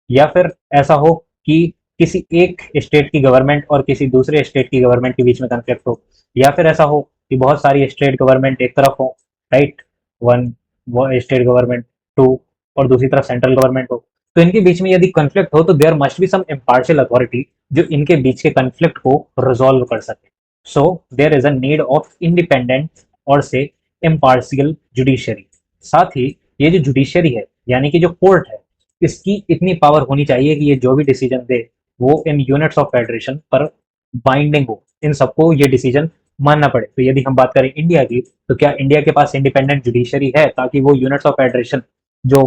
या फिर ऐसा हो कि किसी एक स्टेट की गवर्नमेंट और किसी दूसरे स्टेट की गवर्नमेंट के बीच में कंफ्लिक्ट हो, या फिर ऐसा हो कि बहुत सारी स्टेट गवर्नमेंट एक तरफ हो, राइट, वन वो स्टेट गवर्नमेंट, टू, और दूसरी तरफ सेंट्रल गवर्नमेंट हो, तो इनके बीच में यदि कंफ्लिक्ट हो तो there must be some impartial authority जो इनके बीच के कंफ्लिक्ट को रिजॉल्व कर सके। So there is a need of independent और से इम्पार्शियल जुडिशरी। साथ ही ये जो जुडिशरी है, यानी कि जो कोर्ट है, इसकी इतनी पावर होनी चाहिए कि ये जो भी डिसीजन दे वो इन यूनिट्स ऑफ फेडरेशन पर बाइंडिंग हो, इन सबको ये डिसीजन मानना पड़े। तो यदि हम बात करें इंडिया की, तो क्या इंडिया के पास इंडिपेंडेंट जुडिशरी है ताकि वो यूनिट्स ऑफ फेडरेशन जो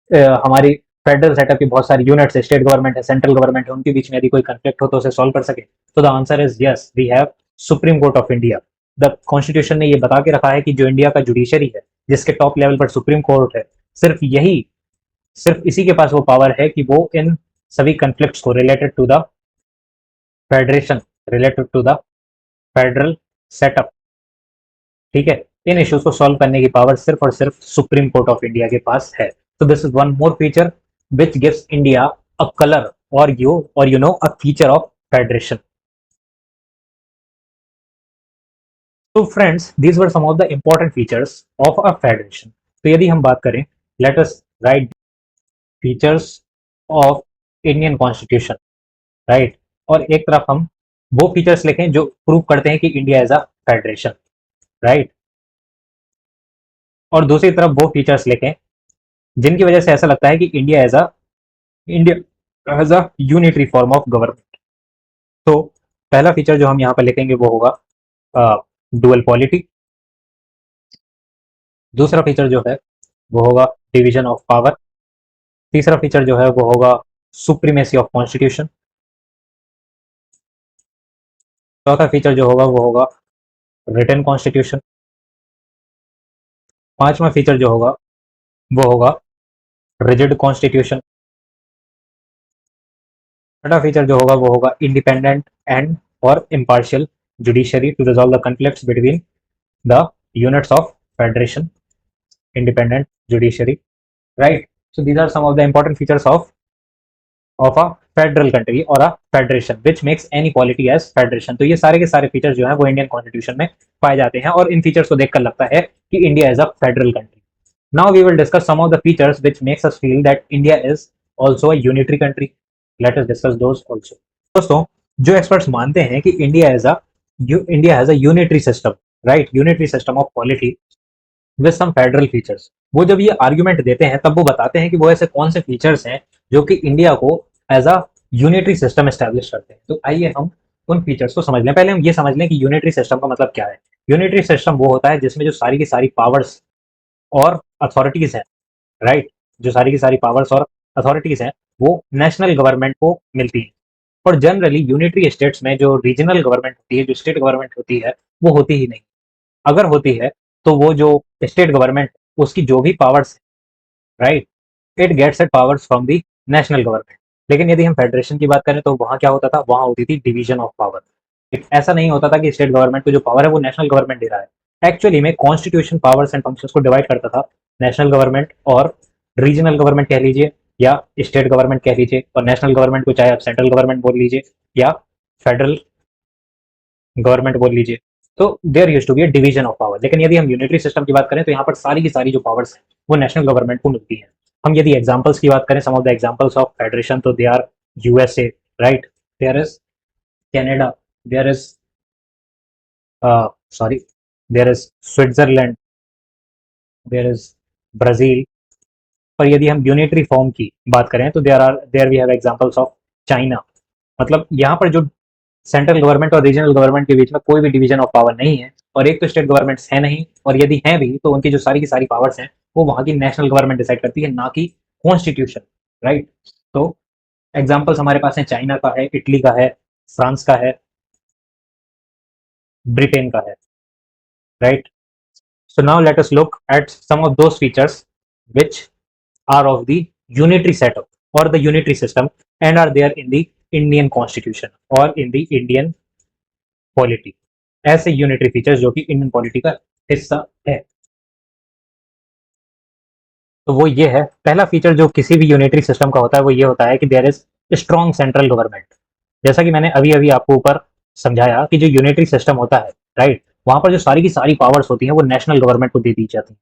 हमारी फेडरल सेटअप की बहुत सारी यूनिट्स है, स्टेट गवर्नमेंट है, सेंट्रल गवर्नमेंट है, उनके बीच में यदि कोई कंफ्लिक्ट हो तो उसे सॉल्व कर सके? तो the answer is yes, we have Supreme Court of India. The constitution ने ये बता के रखा है कि जो इंडिया का जुडिशरी है, जिसके टॉप लेवल पर सुप्रीम कोर्ट है, सिर्फ इसी के पास वो पावर है कि वो इन सभी कंफ्लिक्ट्स को federation related to the federal setup, ठीक है, इन इश्यूज को सॉल्व करने की पावर सिर्फ और सिर्फ सुप्रीम कोर्ट ऑफ इंडिया के पास है। तो this is one more feature which gives India a colour और you know a feature of federation. तो friends, these were some of the important features of a federation. तो यदि हम बात करें, let us write features of Indian constitution, right, और एक तरफ हम वो फीचर्स लिखें जो प्रूव करते हैं कि India is a federation, right, और दूसरी तरफ वो फीचर्स लिखें जिनकी वजह से ऐसा लगता है कि India as a unitary form of government. तो पहला फीचर जो हम यहाँ पर लिखेंगे वो होगा डुअल पॉलिटी। दूसरा फीचर जो है वो होगा डिवीजन ऑफ पावर। तीसरा फीचर जो है वो होगा सुप्रीमेसी ऑफ कॉन्स्टिट्यूशन। चौथा फीचर जो होगा वो होगा रिटन कॉन्स्टिट्यूशन। पांचवा फीचर जो होगा वो होगा रिजिड कॉन्स्टिट्यूशन। छठा फीचर जो होगा वो होगा इंडिपेंडेंट एंड और impartial judiciary to resolve the conflicts between the units of federation, independent judiciary, right? So these are some of the important features of a federal country और a federation which makes any polity as federation. तो ये सारे के सारे features जो है वो Indian constitution में पाए जाते हैं और इन फीचर्स को देखकर लगता है कि India is a federal country. Now we will discuss some of the features which makes us feel that India is also a unitary country. Let us discuss those also. दोस्तों, जो एक्सपर्ट्स मानते हैं कि India has a unitary system, right, unitary system of polity with some federal features, वो जब ये argument देते हैं तब वो बताते हैं कि वो ऐसे कौन से फीचर्स हैं जो कि इंडिया को as a unitary system establish करते हैं। तो आइए हम उन फीचर्स को समझ लें। पहले हम ये समझ लें कि यूनिटरी सिस्टम का मतलब क्या है। यूनिटरी सिस्टम वो होता है जिसमें जो सारी की सारी पावर्स और अथॉरिटीज हैं, राइट, जो सारी की सारी पावर्स और अथॉरिटीज हैं वो नेशनल गवर्नमेंट को मिलती है। और जनरली यूनिटरी स्टेट्स में जो रीजनल गवर्नमेंट होती है, जो स्टेट गवर्नमेंट होती है, वो होती ही नहीं। अगर होती है तो वो जो स्टेट गवर्नमेंट, उसकी जो भी powers, right, it gets it powers from the national government. लेकिन यदि हम फेडरेशन की बात करें तो वहां क्या होता था, वहां होती थी डिवीजन ऑफ पावर। ऐसा नहीं होता था कि स्टेट गवर्नमेंट को जो पावर है वो नेशनल गवर्नमेंट दे रहा है। एक्चुअली में कॉन्स्टिट्यूशन पावर्स एंड फंक्शंस को डिवाइड करता था नेशनल गवर्नमेंट और रीजनल गवर्नमेंट कह लीजिए या स्टेट गवर्नमेंट कह लीजिए, और नेशनल गवर्नमेंट को चाहे आप सेंट्रल गवर्नमेंट बोल लीजिए या फेडरल गवर्नमेंट बोल लीजिए। तो there used to be a division of power. लेकिन यदि हम यूनिटरी सिस्टम की बात करें तो यहाँ पर सारी की सारी जो पावर्स हैं वो नेशनल गवर्नमेंट को मिलती है। हम यदि एग्जांपल्स की बात करें, some of the examples of federation, तो they are USA, right, there is Canada, there is sorry, there is Switzerland, there is Brazil. पर यदि हम यूनिटरी फॉर्म की बात करें तो there we have examples of China. मतलब यहाँ पर जो सेंट्रल गवर्नमेंट और रीजनल गवर्नमेंट के बीच में कोई भी डिवीजन ऑफ पावर नहीं है, और एक तो स्टेट गवर्नमेंट्स है नहीं, और यदि हैं भी तो उनकी जो सारी की सारी पावर्स हैं वो वहां की नेशनल गवर्नमेंट डिसाइड करती है, ना कि कॉन्स्टिट्यूशन, राइट। तो एग्जाम्पल्स हमारे पास हैं, चाइना का है, इटली का है, फ्रांस का है, ब्रिटेन का है, right. So now let us look at some of those features which are of the unitary setup or the unitary system and are there in the Indian constitution or in the Indian polity। ऐसे unitary features जो कि Indian polity का हिस्सा है। तो वो ये है, पहला फीचर जो किसी भी यूनिटरी सिस्टम का होता है वो ये होता है कि there is strong central government. जैसा कि मैंने अभी अभी आपको ऊपर समझाया कि जो यूनिटरी सिस्टम होता है, राइट, वहां पर जो सारी की सारी पावर्स होती हैं वो नेशनल गवर्नमेंट को दे दी जाती हैं,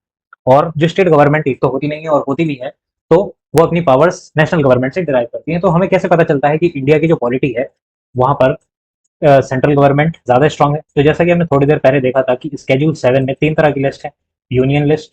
और जो स्टेट गवर्नमेंट एक तो होती नहीं है और होती भी है तो वो अपनी पावर्स नेशनल गवर्नमेंट से डिराइव करती हैं। तो हमें कैसे पता चलता है कि इंडिया की जो पॉलिटी है वहां पर सेंट्रल गवर्नमेंट ज्यादा स्ट्रांग है? तो जैसा कि हमने थोड़ी देर पहले देखा था कि स्केड्यूल 7 में 3 तरह की लिस्ट है, यूनियन लिस्ट,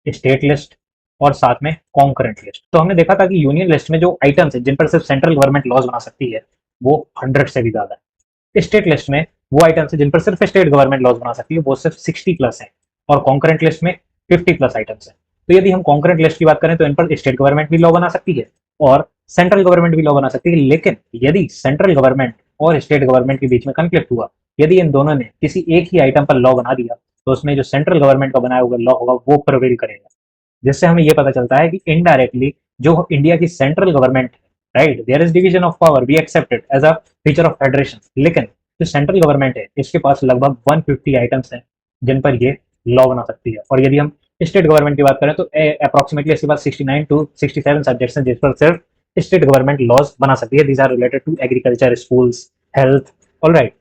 स्टेट लिस्ट और साथ में कॉन्करेंट लिस्ट। तो हमने देखा था कि यूनियन लिस्ट में जो आइटम्स है जिन पर सिर्फ सेंट्रल गवर्नमेंट लॉज बना सकती है वो 100 से भी ज्यादा है। स्टेट लिस्ट में वो आइटम्स है जिन पर सिर्फ स्टेट गवर्नमेंट लॉज बना सकती है वो सिर्फ 60 प्लस है, और कॉन्करेंट लिस्ट में 50 प्लस आइटम्स है। तो यदि हम कॉन्करेंट लिस्ट की बात करें तो इन पर स्टेट गवर्नमेंट भी लॉ बना सकती है और सेंट्रल गवर्नमेंट भी लॉ बना सकती है। लेकिन यदि सेंट्रल गवर्नमेंट और स्टेट गवर्नमेंट के बीच में कन्फ्लिक्ट हुआ, यदि इन दोनों ने किसी एक ही आइटम पर लॉ बना दिया, तो उसमें जो सेंट्रल गवर्नमेंट का बनाया हुआ लॉ होगा वो प्रिवेल करेगा। जिससे हमें ये पता चलता है कि इनडायरेक्टली जो इंडिया की central government, right, there is division of power, we accept it as a feature of federation. लेकिन जो सेंट्रल गवर्नमेंट है इसके पास लगभग 150 आइटम्स हैं जिन पर ये लॉ बना सकती है। और यदि हम स्टेट गवर्नमेंट की बात करें तो अप्रोक्सीमेटली इसके पास 69 टू 67 सब्जेक्ट्स हैं जिस पर सिर्फ स्टेट गवर्नमेंट लॉज बना सकती है। These are related to agriculture, schools, health, alright.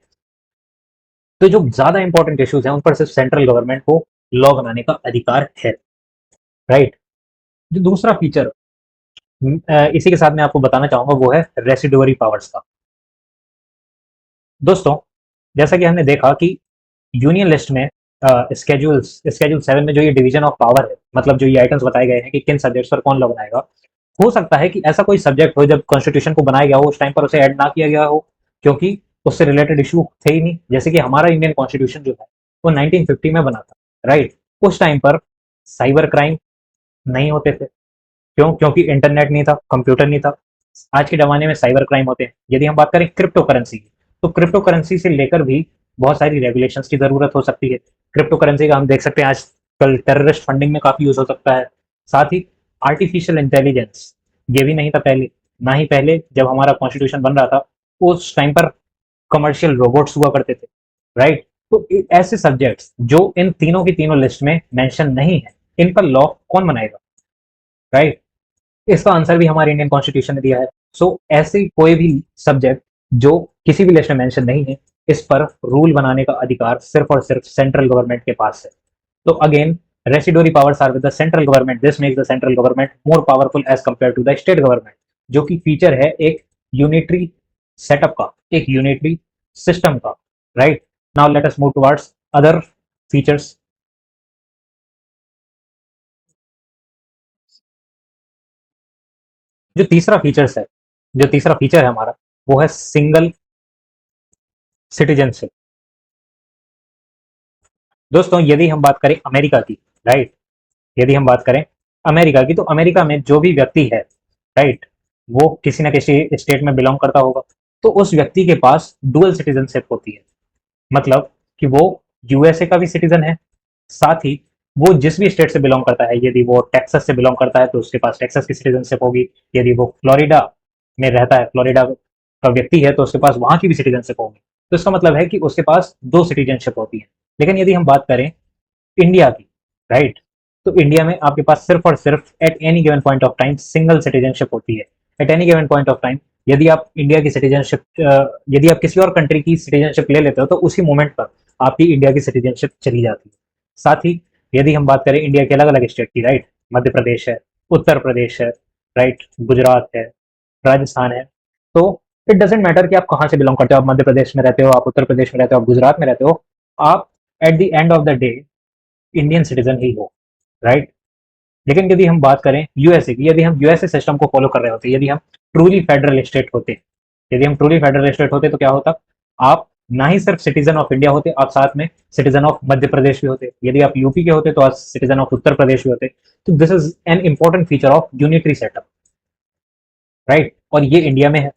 तो जो ज्यादा इंपॉर्टेंट इश्यूज हैं उन पर सिर्फ सेंट्रल गवर्नमेंट को लॉ बनाने का अधिकार है, राइट। जो दूसरा फीचर इसी के साथ मैं आपको बताना चाहूंगा वो है रेसिडुअरी पावर्स का। दोस्तों, जैसा कि हमने देखा कि यूनियन लिस्ट में स्केड्यूल 7 में जो ये डिवीजन ऑफ पावर है, मतलब जो ये आइटम्स बताए गए हैं कि किन सब्जेक्ट्स पर कौन लॉ बनाएगा, हो सकता है कि ऐसा कोई सब्जेक्ट हो जब कॉन्स्टिट्यूशन को बनाया गया हो उस टाइम पर उसे ऐड ना किया गया हो, क्योंकि उससे रिलेटेड इशू थे ही नहीं। जैसे कि हमारा इंडियन कॉन्स्टिट्यूशन जो है वो 1950 में बना था, राइट। उस टाइम पर साइबर क्राइम नहीं होते थे। क्यों? क्योंकि इंटरनेट नहीं था, कंप्यूटर नहीं था। आज के ज़माने में साइबर क्राइम होते हैं। यदि हम बात करें क्रिप्टो करेंसी की, तो क्रिप्टो करेंसी से लेकर भी बहुत सारी रेगुलेशंस की ज़रूरत हो सकती है। क्रिप्टो करेंसी का हम देख सकते हैं आजकल टेररिस्ट फंडिंग में काफ़ी यूज़ हो सकता है। साथ ही आर्टिफिशियल इंटेलिजेंस, ये भी नहीं था पहले, ना ही पहले जब हमारा कॉन्स्टिट्यूशन बन रहा था उस टाइम पर कमर्शियल रोबोट्स हुआ करते थे, राइट? तो ऐसे सब्जेक्ट्स जो इन तीनों की तीनों लिस्ट में मेंशन नहीं है, इन पर लॉ कौन बनाएगा, राइट? इसका आंसर भी हमारे इंडियन कॉन्स्टिट्यूशन ने दिया है। सो ऐसे कोई भी सब्जेक्ट जो किसी भी लिस्ट में मेंशन नहीं है, इस पर रूल बनाने का अधिकार सिर्फ और सिर्फ सेंट्रल गवर्नमेंट के पास है। तो again, residuary powers are with the central government, this makes the central government more powerful as compare to the state government, जो कि फीचर है एक यूनिटरी सेटअप का, एक यूनिटरी सिस्टम का, right? Now let us move towards other features. जो तीसरा features है, जो तीसरा फीचर है हमारा, वो है सिंगल सिटीजनशिप। दोस्तों यदि हम बात करें अमेरिका की, राइट, यदि हम बात करें अमेरिका की, तो अमेरिका में जो भी व्यक्ति है, राइट, वो किसी ना किसी स्टेट में बिलोंग करता होगा, तो उस व्यक्ति के पास डुअल सिटीजनशिप होती है। मतलब कि वो यूएसए का भी सिटीजन है, साथ ही वो जिस भी स्टेट से बिलोंग करता है, यदि वो टेक्सास से बिलोंग करता है तो उसके पास टेक्सास की सिटीजनशिप होगी, यदि वो फ्लोरिडा में रहता है, फ्लोरिडा का व्यक्ति है, तो उसके पास वहां की भी सिटीजनशिप होगी। तो इसका मतलब है कि उसके पास दो सिटीजनशिप होती है। लेकिन यदि हम बात करें इंडिया की, राइट, तो इंडिया में आपके पास सिर्फ और सिर्फ at any given point of time single citizenship होती है। At any given point of time यदि आप इंडिया की सिटीजनशिप, यदि आप किसी और कंट्री की सिटीजनशिप ले लेते हो तो उसी मोमेंट पर आपकी इंडिया की सिटीजनशिप चली जाती है। साथ ही यदि हम बात करें इंडिया के अलग अलग स्टेट की, राइट, मध्य प्रदेश है, उत्तर प्रदेश है, राइट, गुजरात है, राजस्थान है, तो इट डजेंट मैटर कि आप कहाँ से बिलोंग करते हो, आप मध्य प्रदेश में रहते हो, आप उत्तर प्रदेश में रहते हो, आप गुजरात में रहते हो, आप at the end of the day Indian citizen ही हो, राइट? लेकिन यदि हम बात करें यूएसए की, यदि हम यूएसए सिस्टम को फॉलो कर रहे होते, यदि हम ट्रूली फेडरल स्टेट होते, यदि हम ट्रूली फेडरल स्टेट होते, तो क्या होता? आप ना ही सिर्फ सिटीजन ऑफ इंडिया होते, आप साथ में सिटीजन ऑफ मध्य प्रदेश भी होते, यदि आप यूपी के होते तो आप सिटीजन ऑफ उत्तर प्रदेश भी होते। तो this is an important feature of unitary setup, right? और ये इंडिया में है।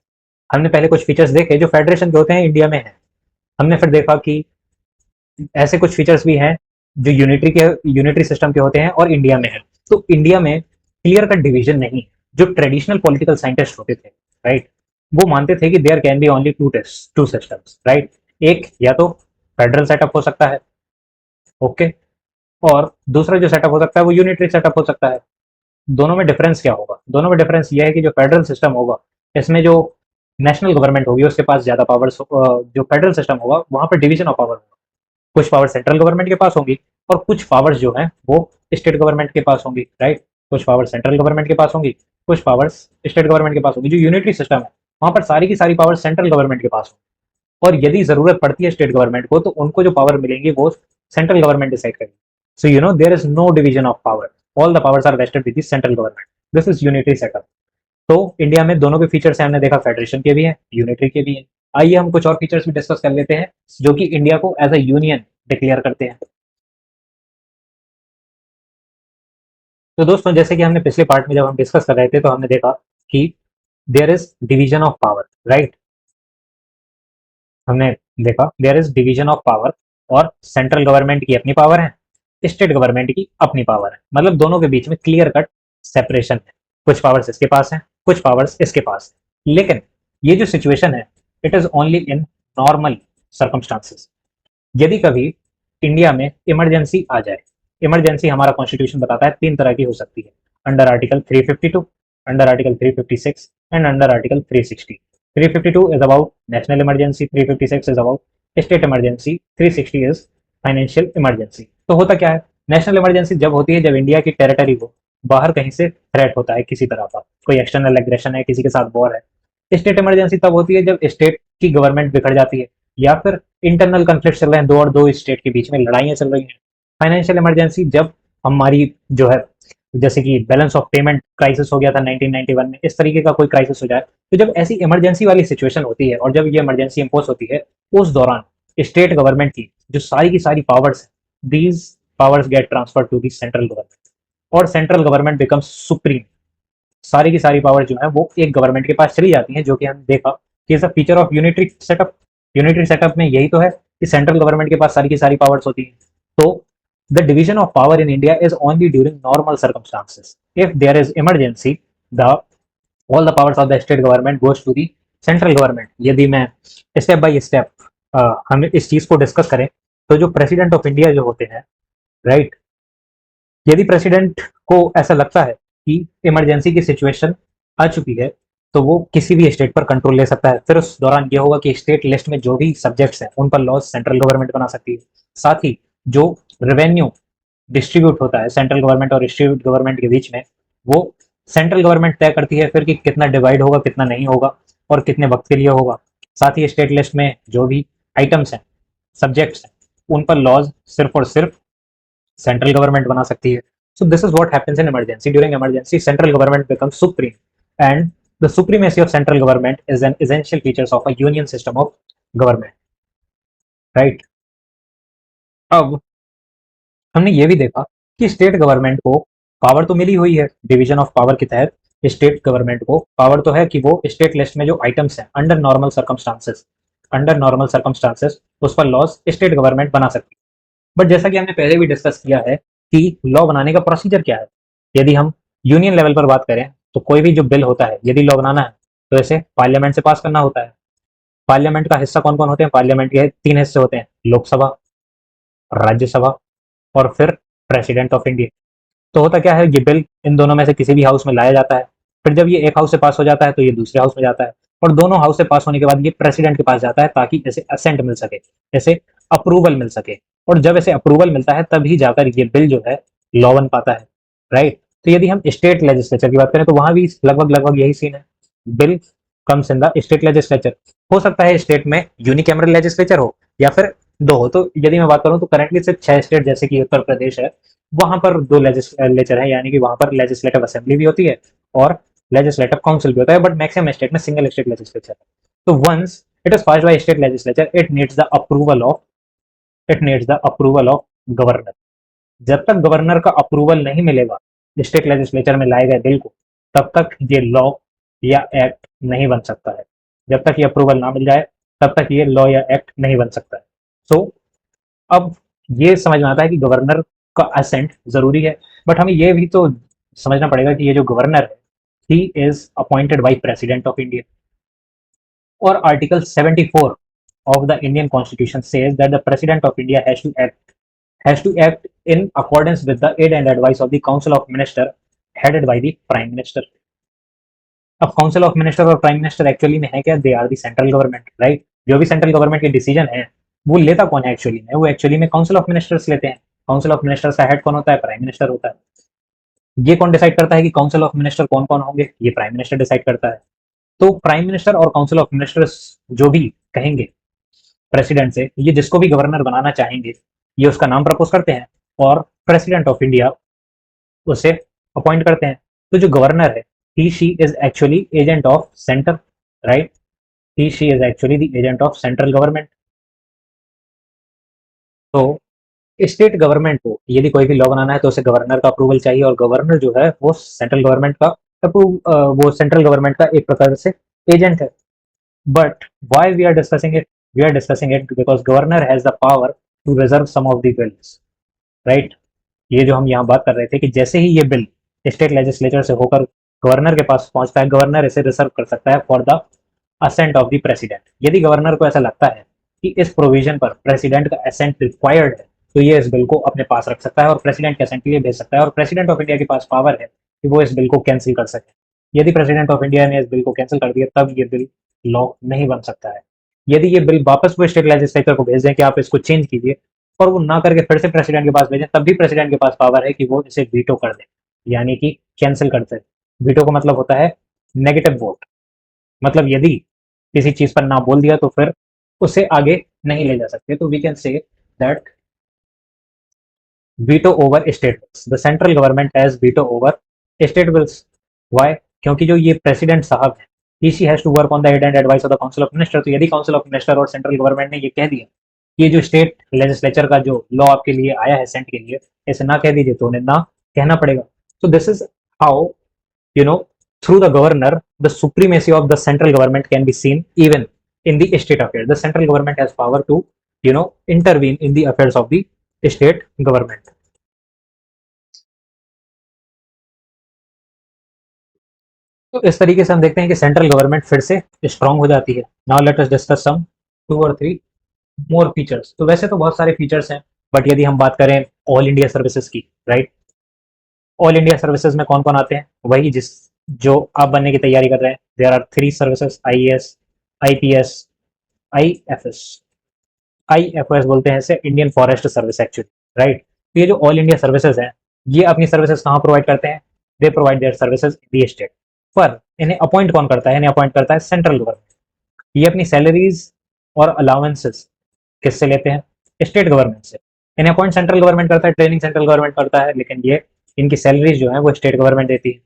हमने पहले कुछ फीचर्स देखे जो फेडरेशन के होते हैं, इंडिया में है। हमने फिर देखा कि ऐसे कुछ फीचर्स भी हैं जो यूनिटरी सिस्टम के होते हैं और इंडिया में है। तो इंडिया में क्लियर कट डिवीजन नहीं है। जो ट्रेडिशनल पॉलिटिकल साइंटिस्ट होते थे, राइट, वो मानते थे कि there can be only two systems, right? एक या तो फेडरल सेटअप हो सकता है, ओके, और दूसरा जो सेटअप हो सकता है वो यूनिटरी सेटअप हो सकता है। दोनों में डिफरेंस क्या होगा? दोनों में डिफरेंस ये है कि जो फेडरल सिस्टम होगा, इसमें जो नेशनल गवर्नमेंट होगी उसके पास ज्यादा पावर्स, जो फेडरल सिस्टम होगा वहां पर डिवीजन ऑफ पावर होगा। कुछ पावर सेंट्रल गवर्नमेंट के पास होंगी और कुछ पावर्स जो हैं वो स्टेट गवर्नमेंट के पास होंगी, राइट? कुछ पावर सेंट्रल गवर्नमेंट के पास होंगी, कुछ पावर्स स्टेट गवर्नमेंट के पास होंगी। जो यूनिटरी सिस्टम है वहां पर सारी की सारी पावर सेंट्रल गवर्नमेंट के पास होंगी, और यदि जरूरत पड़ती है स्टेट गवर्नमेंट को तो उनको जो पावर मिलेंगी वो सेंट्रल गवर्नमेंट डिसाइड करेगी। So you know there is no division of power, all the powers are vested with the central government. This is unitary setup. तो इंडिया में दोनों के फीचर्स हैं, हमने देखा फेडरेशन के भी हैं, यूनिटरी के भी हैं। आइए हम कुछ और फीचर्स भी डिस्कस कर लेते हैं जो कि इंडिया को एज अ यूनियन डिक्लेयर करते हैं। तो दोस्तों जैसे कि हमने पिछले पार्ट में जब हम डिस्कस कर रहे थे तो हमने देखा कि there is division of power, right? हमने देखा there is division of power, और सेंट्रल गवर्नमेंट की अपनी पावर है, स्टेट गवर्नमेंट की अपनी पावर है। मतलब दोनों के बीच में क्लियर कट सेपरेशन है। कुछ पावर्स इसके पास हैं, कुछ पावर्स इसके पास है। लेकिन ये जो सिचुएशन है, it is only in normal circumstances. यदि कभी इंडिया में इमरजेंसी आ जाए, इमरजेंसी हमारा कॉन्स्टिट्यूशन बताता है तीन तरह की हो सकती है, under article 352, under article 356 and under article 360। 352 is about national emergency, 356 is about state emergency, 360 is financial emergency. तो होता क्या है? नेशनल इमरजेंसी जब होती है जब इंडिया की टेरिटरी को बाहर कहीं से थ्रेट होता है, किसी तरह का कोई एक्सटर्नल एग्रेशन है, किसी के साथ वॉर है। स्टेट इमरजेंसी तब होती है जब स्टेट की गवर्नमेंट बिखर जाती है, या फिर इंटरनल कन्फ्लिक्ट चल रहे हैं, दो स्टेट के बीच में लड़ाइयां चल रही हैं। फाइनेंशियल इमरजेंसी जब हमारी जो है, जैसे कि बैलेंस ऑफ पेमेंट क्राइसिस हो गया था 1991 में, इस तरीके का कोई क्राइसिस हो जाए, तो जब ऐसी इमरजेंसी वाली सिचुएशन होती है और जब ये इमरजेंसी इंपोज होती है, उस दौरान स्टेट गवर्नमेंट की जो सारी की सारी powers, these powers get transfer to the central government, और सेंट्रल गवर्नमेंट बिकम्स सुप्रीम। सारी की सारी पावर जो है वो एक गवर्नमेंट के पास चली जाती है, जो कि हमने देखा कि is a feature of unitary setup. Unitary setup में यही तो है कि सेंट्रल गवर्नमेंट के पास सारी की सारी पावर्स होती है। तो the division of power in India is only during normal circumstances. If there is emergency, the all the powers of the state government goes to the central government. यदि मैं step by step हम इस चीज को discuss करें, तो जो president of India जो होते हैं, राइट, यदि प्रेसिडेंट को ऐसा लगता है कि इमरजेंसी की सिचुएशन आ चुकी है, तो वो किसी भी स्टेट पर कंट्रोल ले सकता है। फिर उस दौरान ये होगा कि स्टेट लिस्ट में जो भी सब्जेक्ट्स हैं उन पर लॉज सेंट्रल गवर्नमेंट बना सकती है। साथ ही जो रेवेन्यू डिस्ट्रीब्यूट होता है सेंट्रल गवर्नमेंट और स्टेट गवर्नमेंट के बीच में, वो सेंट्रल गवर्नमेंट तय करती है फिर कि कितना डिवाइड होगा, कितना नहीं होगा, और कितने वक्त के लिए होगा। साथ ही स्टेट लिस्ट में जो भी आइटम्स हैं, सब्जेक्ट्स हैं, उन पर लॉज सिर्फ और सिर्फ सेंट्रल गवर्नमेंट बना सकती है। So this is what happens in emergency. During emergency, central government becomes supreme, and the supremacy of central government is an essential features of a union system of government. Right? अब हमने ये भी देखा कि state government को power तो मिली हुई है, डिवीजन ऑफ पावर के तहत स्टेट गवर्नमेंट को पावर तो है कि वो स्टेट लिस्ट में जो आइटम्स हैं अंडर नॉर्मल सर्कमस्टांसेस उस पर लॉज स्टेट गवर्नमेंट बना सकती है। बट जैसा कि हमने पहले भी डिस्कस किया है कि लॉ बनाने का प्रोसीजर क्या है। यदि हम यूनियन लेवल पर बात करें, तो कोई भी जो बिल होता है, यदि लॉ बनाना है, तो इसे पार्लियामेंट से पास करना होता है। पार्लियामेंट का हिस्सा कौन कौन होते हैं? पार्लियामेंट के तीन हिस्से होते हैं, लोकसभा, राज्यसभा और फिर प्रेसिडेंट ऑफ इंडिया। तो होता क्या है, ये बिल इन दोनों में से किसी भी हाउस में लाया जाता है। फिर जब ये एक हाउस से पास हो जाता है तो ये दूसरे हाउस में जाता है, और दोनों हाउस से पास होने के बाद ये प्रेसिडेंट के पास जाता है, ताकि इसे असेंट मिल सके, इसे अप्रूवल मिल सके। और जब इसे अप्रूवल मिलता है तभी जाकर ये बिल जो है लॉ बन पाता है। राइट? तो यदि हम स्टेट लेजिस्लेचर की बात करें, तो वहां भी लगभग लगभग यही सीन है। Bill comes in the state legislature. हो सकता है स्टेट में यूनिकैमरल लेजिस्लेचर हो या फिर दो हो। तो यदि मैं बात करूं तो करंटली सिर्फ 6 स्टेट, जैसे कि उत्तर प्रदेश है, वहां पर दो लेजिस्लेचर है, यानी कि वहां पर लेजिस्लेटिव असेंबली भी होती है और लेजिस्लेटिव काउंसिल भी होता है। बट मैक्सिमम स्टेट में सिंगल स्टेट लेजिस्लेचर है। तो once it is passed by state legislature, it needs the approval of governor. जब तक गवर्नर का अप्रूवल नहीं मिलेगा स्टेट लेजिस्लेचर में लाए गए बिल को, तब तक ये लॉ या एक्ट नहीं बन सकता है। जब तक ये अप्रूवल ना मिल जाए, तब तक ये लॉ या एक्ट नहीं बन सकता है। सो अब ये समझ में आता है कि गवर्नर का असेंट जरूरी है। बट हमें ये भी तो समझना पड़ेगा कि ये जो गवर्नर है, he is appointed by president of India. और article 74 of the Indian Constitution says that the President of India has to act in accordance with the aid and advice of the Council of Minister headed by the Prime Minister. अब council of minister और prime minister actually में है क्या? They are the central government, right? जो भी central government के decision है, वो लेता कौन है एक्चुअली में? वो एक्चुअली में काउंसिल ऑफ मिनिस्टर्स लेते हैं। काउंसिल ऑफ मिनिस्टर्स का हेड कौन होता है? प्राइम मिनिस्टर होता है। ये कौन डिसाइड करता है कि काउंसिल ऑफ मिनिस्टर कौन कौन होंगे? ये प्राइम मिनिस्टर डिसाइड करता है। तो प्राइम मिनिस्टर और काउंसिल ऑफ मिनिस्टर्स जो भी कहेंगे प्रेसिडेंट से, ये जिसको भी गवर्नर बनाना चाहेंगे, ये उसका नाम प्रपोज करते हैं और प्रेसिडेंट ऑफ इंडिया उसे अपॉइंट करते हैं। तो जो गवर्नर है, he she is actually agent of centre, right? He she is actually the agent of central government. तो स्टेट गवर्नमेंट को यदि कोई भी लॉ बनाना है तो उसे गवर्नर का अप्रूवल चाहिए, और गवर्नर जो है वो सेंट्रल गवर्नमेंट का वो सेंट्रल गवर्नमेंट का एक प्रकार से एजेंट है। But why we are discussing it? We are discussing it because governor has the power to reserve some of the bills, right? ये जो हम यहाँ बात कर रहे थे कि जैसे ही ये बिल स्टेट लेजिस्लेचर से होकर गवर्नर के पास पहुंचता है, गवर्नर इसे रिजर्व कर सकता है for the assent of the president. यदि गवर्नर को ऐसा लगता है कि इस प्रोविजन पर प्रेसिडेंट का असेंट रिक्वायर्ड है, तो ये इस बिल को अपने पास रख सकता है और प्रेसिडेंट के असेंट के लिए भेज सकता है, और प्रेसिडेंट ऑफ इंडिया के पास पावर है कि वो इस बिल को कैंसिल कर सके। यदि प्रेसिडेंट ऑफ इंडिया ने इस बिल को कैंसिल कर दिया, तब ये बिल लॉ नहीं बन सकता है। यदि ये बिल वापस वो स्टेट लेजिस्लेचर को भेज दें कि आप इसको चेंज कीजिए, और वो ना करके फिर से प्रेसिडेंट के पास भेजें, तब भी प्रेसिडेंट के पास पावर है कि वो इसे वीटो कर दे, यानी कि कैंसिल कर दे। वीटो का मतलब होता है नेगेटिव वोट। मतलब यदि किसी चीज पर ना बोल दिया तो फिर उसे आगे नहीं ले जा सकते। तो we can say that veto over state bills, the central government has veto over state bills. Why? क्योंकि जो ये प्रेसिडेंट साहब है, he has to work on the aid and advice of the council of minister. तो यदि council of minister और central government ने ये कह दिया, ये जो स्टेट लेजिस्लेचर का जो लॉ आपके लिए आया है सेंट के लिए, ऐसे ना कह दीजिए, तो उन्हें ना कहना पड़ेगा। सो this is how, you know, through the governor, the supremacy of the central government can be seen even in the state affairs. The central government has power to, intervene in the affairs of the state government. तो इस तरीके से हम देखते हैं कि central government फिर से स्ट्रांग हो जाती है। Now let us discuss some 2 और 3 मोर फीचर्स। तो वैसे तो बहुत सारे फीचर्स हैं, बट यदि हम बात करें ऑल इंडिया सर्विसेज की, राइट, ऑल इंडिया सर्विसेज में कौन कौन आते हैं, वही जिस जो आप बनने की तैयारी कर रहे हैं। There are 3 services: IAS, IPS, IFS. IFS बोलते हैं इसे, Indian Forest Service actually, right. तो ये जो ऑल इंडिया सर्विसेज हैं, ये अपनी सर्विसेज कहाँ प्रोवाइड करते हैं? They provide their services in the state. पर इन्हें अपॉइंट कौन करता है? इन्हें अपॉइंट करता है सेंट्रल गवर्नमेंट। ये अपनी सैलरीज और अलाउंसेस किससे लेते हैं? स्टेट गवर्नमेंट से। इन्हें अपॉइंट सेंट्रल गवर्नमेंट करता है, ट्रेनिंग सेंट्रल गवर्नमेंट करता है, लेकिन ये इनकी सैलरीज जो है वो स्टेट गवर्नमेंट देती है।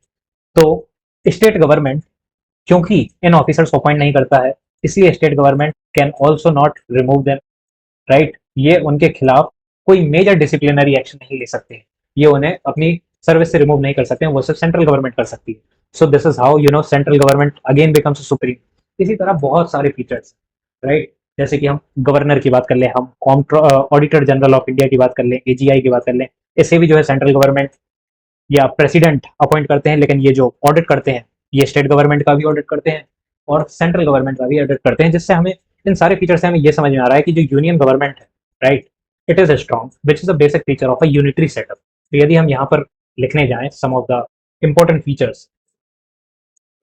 तो स्टेट गवर्नमेंट क्योंकि इन ऑफिसर्स को अपॉइंट नहीं करता है, इसलिए state government can also not remove them, right. ये उनके खिलाफ कोई मेजर डिसिप्लिनरी एक्शन नहीं ले सकते, ये उन्हें अपनी सर्विस से रिमूव नहीं कर सकते हैं, वो सिर्फ सेंट्रल गवर्नमेंट कर सकती है। सो this is how central government again becomes supreme. इसी तरह बहुत सारे फीचर्स, राइट। जैसे कि हम गवर्नर की बात कर लें, हम ऑडिटर जनरल ऑफ इंडिया की बात कर लें, एजीआई की बात कर लें, इससे भी सेंट्रल गवर्नमेंट या प्रेसिडेंट अपॉइंट करते हैं, लेकिन ये जो ऑडिट करते हैं, ये स्टेट गवर्नमेंट का भी ऑडिट करते हैं और सेंट्रल गवर्नमेंट का भी ऑडिट करते हैं, जिससे हमें इन सारे फीचर से हमें ये समझ में आ रहा है कि जो यूनियन गवर्नमेंट है, right, it is strong which is a basic feature of a unitary setup. तो यदि हम यहाँ पर लिखने जाएं सम ऑफ द इंपॉर्टेंट फीचर्स,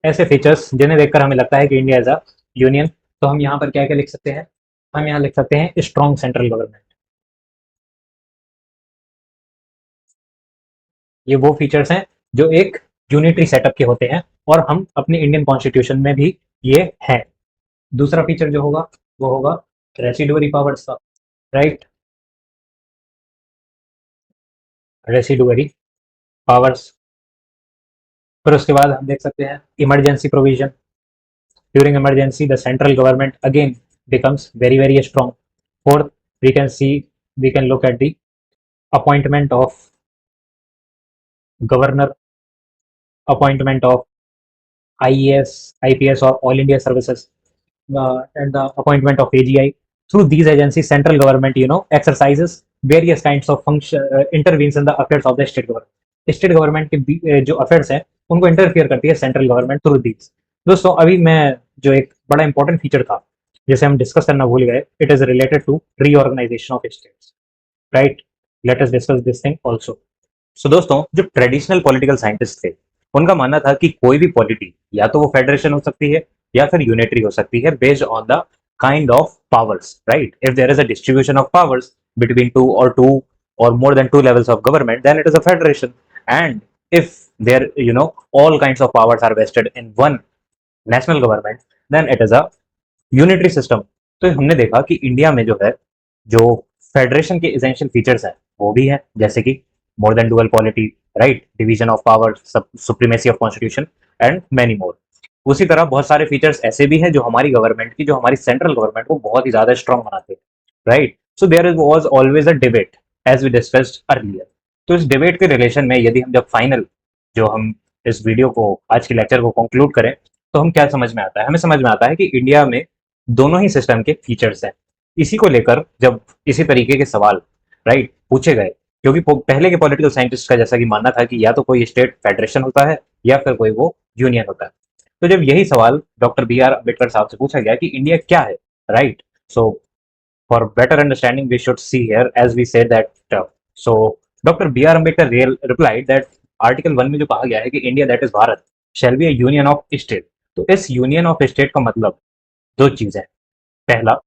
ऐसे फीचर्स जिन्हें देखकर हमें लगता है कि इंडिया इज अ यूनियन, तो हम यहाँ पर क्या क्या लिख सकते हैं? हम यहाँ लिख सकते हैं स्ट्रॉन्ग सेंट्रल गवर्नमेंट। ये वो फीचर्स हैं जो एक यूनिटरी सेटअप के होते हैं, और हम अपने इंडियन कॉन्स्टिट्यूशन में भी ये है। दूसरा फीचर जो होगा वो होगा रेसिडुअरी पावर्स का, राइट, रेसिडुअरी पावर्स। फिर उसके बाद हम देख सकते हैं emergency provision. During emergency the central government again becomes very very strong. Fourth, we can see, we can look at the appointment of governor, appointment of IES, IPS or All India Services, and the appointment of AGI. Through these agencies, central government, exercises various kinds of function, intervenes in the affairs of the state government. State government के जो affairs हैं उनको interfere करती है central government through these. दोस्तों अभी मैं जो एक बड़ा इंपॉर्टेंट फीचर था जिसे हम डिस्कस करना भूल गए, it is related to reorganisation of states, right. Let us discuss this thing also. So दोस्तों जो ट्रेडिशनल पॉलिटिकल साइंटिस्ट थे, उनका मानना था कि कोई भी पॉलिटी या तो वो फेडरेशन हो सकती है या फिर यूनिटरी हो सकती है, based on the kind of powers, right. If there is a distribution of powers between two or more than two levels of government, then it is a federation. And if there, all kinds of powers are vested in one national government, then it is a unitary system. तो हमने देखा कि India में जो federation के essential features हैं वो भी हैं, जैसे कि more then dual polity, right, division of power, supremacy of constitution and many more. उसी तरह बहुत सारे फीचर्स ऐसे भी हैं जो हमारी गवर्नमेंट की, जो हमारी सेंट्रल गवर्नमेंट को बहुत ही ज्यादा स्ट्रॉन्ग बनाते हैं, right. So there was always a debate as we discussed earlier. तो इस डिबेट के रिलेशन में यदि हम जब फाइनल जो हम इस वीडियो को, आज के लेक्चर को कंक्लूड करें, तो हम क्या समझ में आता है? हमें समझ में आता है कि इंडिया में दोनों ही सिस्टम के फीचर्स हैं। इसी को लेकर जब इसी तरीके के सवाल, राइट, पूछे गए, क्योंकि पहले के पॉलिटिकल साइंटिस्ट का जैसा कि मानना था कि या तो कोई स्टेट फेडरेशन होता है या फिर कोई वो यूनियन होता है। तो जब यही सवाल डॉक्टर बी आर अम्बेडकर साहब से पूछा गया कि इंडिया क्या है, right, so for better understanding we should see here, as we said that so Dr. B R Ambedkar replied that article 1 में जो कहा गया है कि India that is Bharat shall be a union of state. तो इस यूनियन ऑफ स्टेट का मतलब दो चीज है। पहला,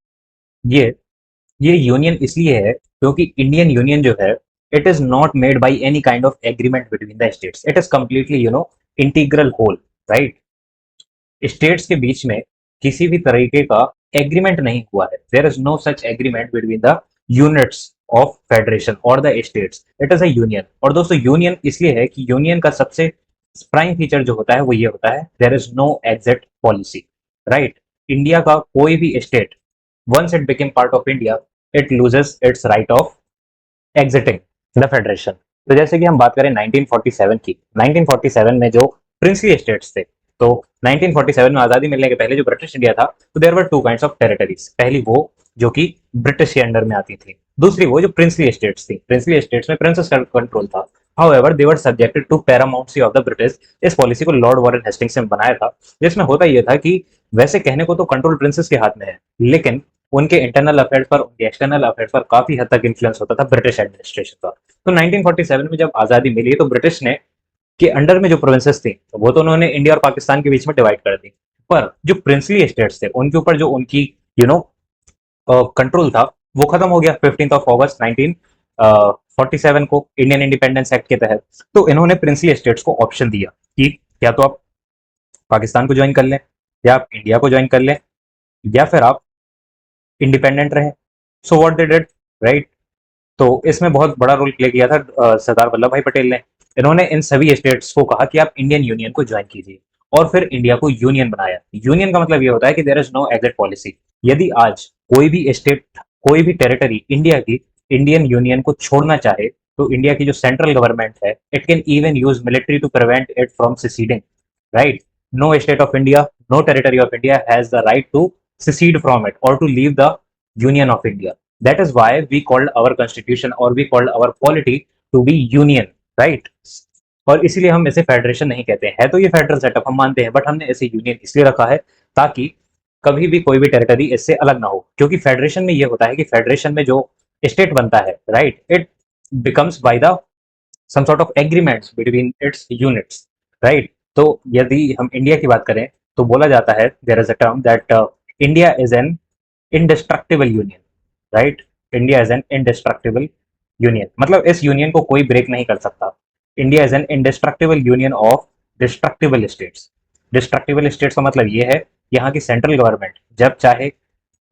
ये ये यूनियन इसलिए है क्योंकि इंडियन यूनियन जो है, it is not made by any kind of agreement between the states, it is completely integral whole, right. States के बीच में किसी भी तरीके का एग्रीमेंट नहीं हुआ है। There is no such agreement between the units of federation और the states, it is a union. और दोस्तों यूनियन इसलिए है कि यूनियन का सबसे प्राइम फीचर जो होता है वो ये होता है, there is no exit policy, right. India का कोई भी state, once it became part of India, it loses its right of exiting the federation. तो जैसे कि हम बात करें 1947 की, 1947 में जो प्रिंसली स्टेट्स थे, तो 1947 में आजादी मिलने के पहले जो ब्रिटिश इंडिया था, तो there were two kinds of territories. पहली वो जो कि ब्रिटिश के अंडर में आती थी, दूसरी वो जो प्रिंसली स्टेट्स थी। प्रिंसली स्टेट्स में प्रिंसेस का कंट्रोल था। However they were subjected to paramountcy of the British. इस पॉलिसी को लॉर्ड वॉरेन हेस्टिंग्स ने बनाया था, जिसमें होता यह था कि वैसे कहने को तो कंट्रोल प्रिंसेस के हाथ में है, लेकिन उनके इंटरनल अफेयर्स पर, उनके एक्सटर्नल अफेयर्स पर काफी हद तक इन्फ्लुएंस होता था ब्रिटिश एडमिनिस्ट्रेशन का। तो 1947 में जब आजादी मिली तो ब्रिटिश ने के अंडर में जो प्रोविंसेस थी तो वो तो उन्होंने इंडिया और पाकिस्तान के बीच में डिवाइड कर दी, पर जो प्रिंसली स्टेट्स थे उनके ऊपर जो उनकी यू नो कंट्रोल था वो खत्म हो गया 15 अगस्त 1947 को इंडियन इंडिपेंडेंस एक्ट के तहत। तो इन्होंने प्रिंसली स्टेट्स को ऑप्शन दिया कि या तो आप पाकिस्तान को ज्वाइन कर लें, या आप इंडिया को ज्वाइन कर लें, या फिर आप इंडिपेंडेंट रहें। So what they did, right. तो इसमें बहुत बड़ा रोल प्ले किया था सरदार वल्लभ भाई पटेल ने। इन्होंने इन सभी स्टेट्स को कहा कि आप इंडियन यूनियन को ज्वाइन कीजिए, और फिर इंडिया को यूनियन बनाया। यूनियन का मतलब ये होता है कि there is no exit policy. यदि आज कोई भी स्टेट, कोई भी टेरिटरी इंडिया की इंडियन यूनियन को छोड़ना चाहे, तो इंडिया की जो सेंट्रल गवर्नमेंट है, it can even use military to prevent it from seceding, right? No state of India, no territory of India has the right to secede from it or to leave the Union of India. That is why we called our constitution or we called our polity to be union, right? और इसीलिए हम इसे federation नहीं कहते हैं। है तो ये फेडरल सेटअप हम मानते हैं, बट हमने इसे यूनियन इसलिए रखा है ताकि कभी भी कोई भी टेरिटरी इससे अलग ना हो। क्योंकि फेडरेशन में ये होता है कि फेडरेशन में जो स्टेट बनता है, right, it becomes by the some sort of agreements between its units, right. तो यदि हम इंडिया की बात करें तो बोला जाता है, there is a term that India is an indestructible union, right. India is an indestructible union, मतलब इस यूनियन को कोई ब्रेक नहीं कर सकता। India is an indestructible union of destructible states. Destructible states का मतलब ये है, यहाँ की सेंट्रल गवर्नमेंट जब चाहे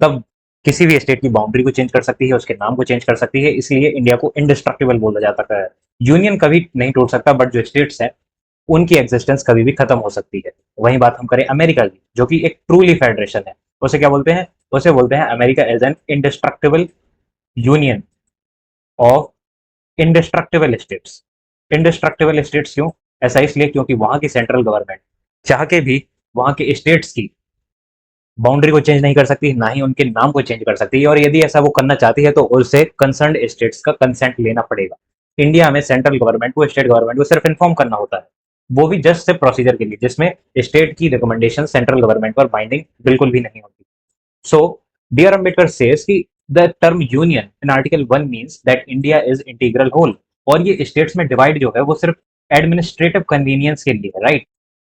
तब किसी भी स्टेट की बाउंड्री को चेंज कर सकती है, उसके नाम को चेंज कर सकती है, इसलिए इंडिया को इनडिस्ट्रक्टिबल बोला जाता है। यूनियन कभी नहीं टूट सकता, बट जो स्टेट्स हैं उनकी एग्जिस्टेंस कभी भी खत्म हो सकती है। वहीं बात हम करें अमेरिका की, जो कि एक ट्रूली फेडरेशन है, उसे क्या बोलते हैं? उसे बोलते हैं America as an indestructible union of indestructible states. Indestructible states क्यों? ऐसा इसलिए क्योंकि वहां की सेंट्रल गवर्नमेंट चाह के भी वहां के स्टेट्स की बाउंड्री को चेंज नहीं कर सकती, ना ही उनके नाम को चेंज कर सकती है, और यदि ऐसा वो करना चाहती है तो उसे कंसर्न स्टेट्स का कंसेंट लेना पड़ेगा। इंडिया में सेंट्रल गवर्नमेंट को, स्टेट गवर्नमेंट को सिर्फ इन्फॉर्म करना होता है, वो भी जस्ट से प्रोसीजर के लिए, जिसमें स्टेट की रिकमेंडेशन सेंट्रल गवर्नमेंट पर बाइंडिंग बिल्कुल भी नहीं होती। सो डियर अम्बेडकर सेज कि the term union in article 1 means that India is integral whole. और ये स्टेट्स में डिवाइड जो है वो सिर्फ एडमिनिस्ट्रेटिव कन्वीनियंस के लिए है, राइट।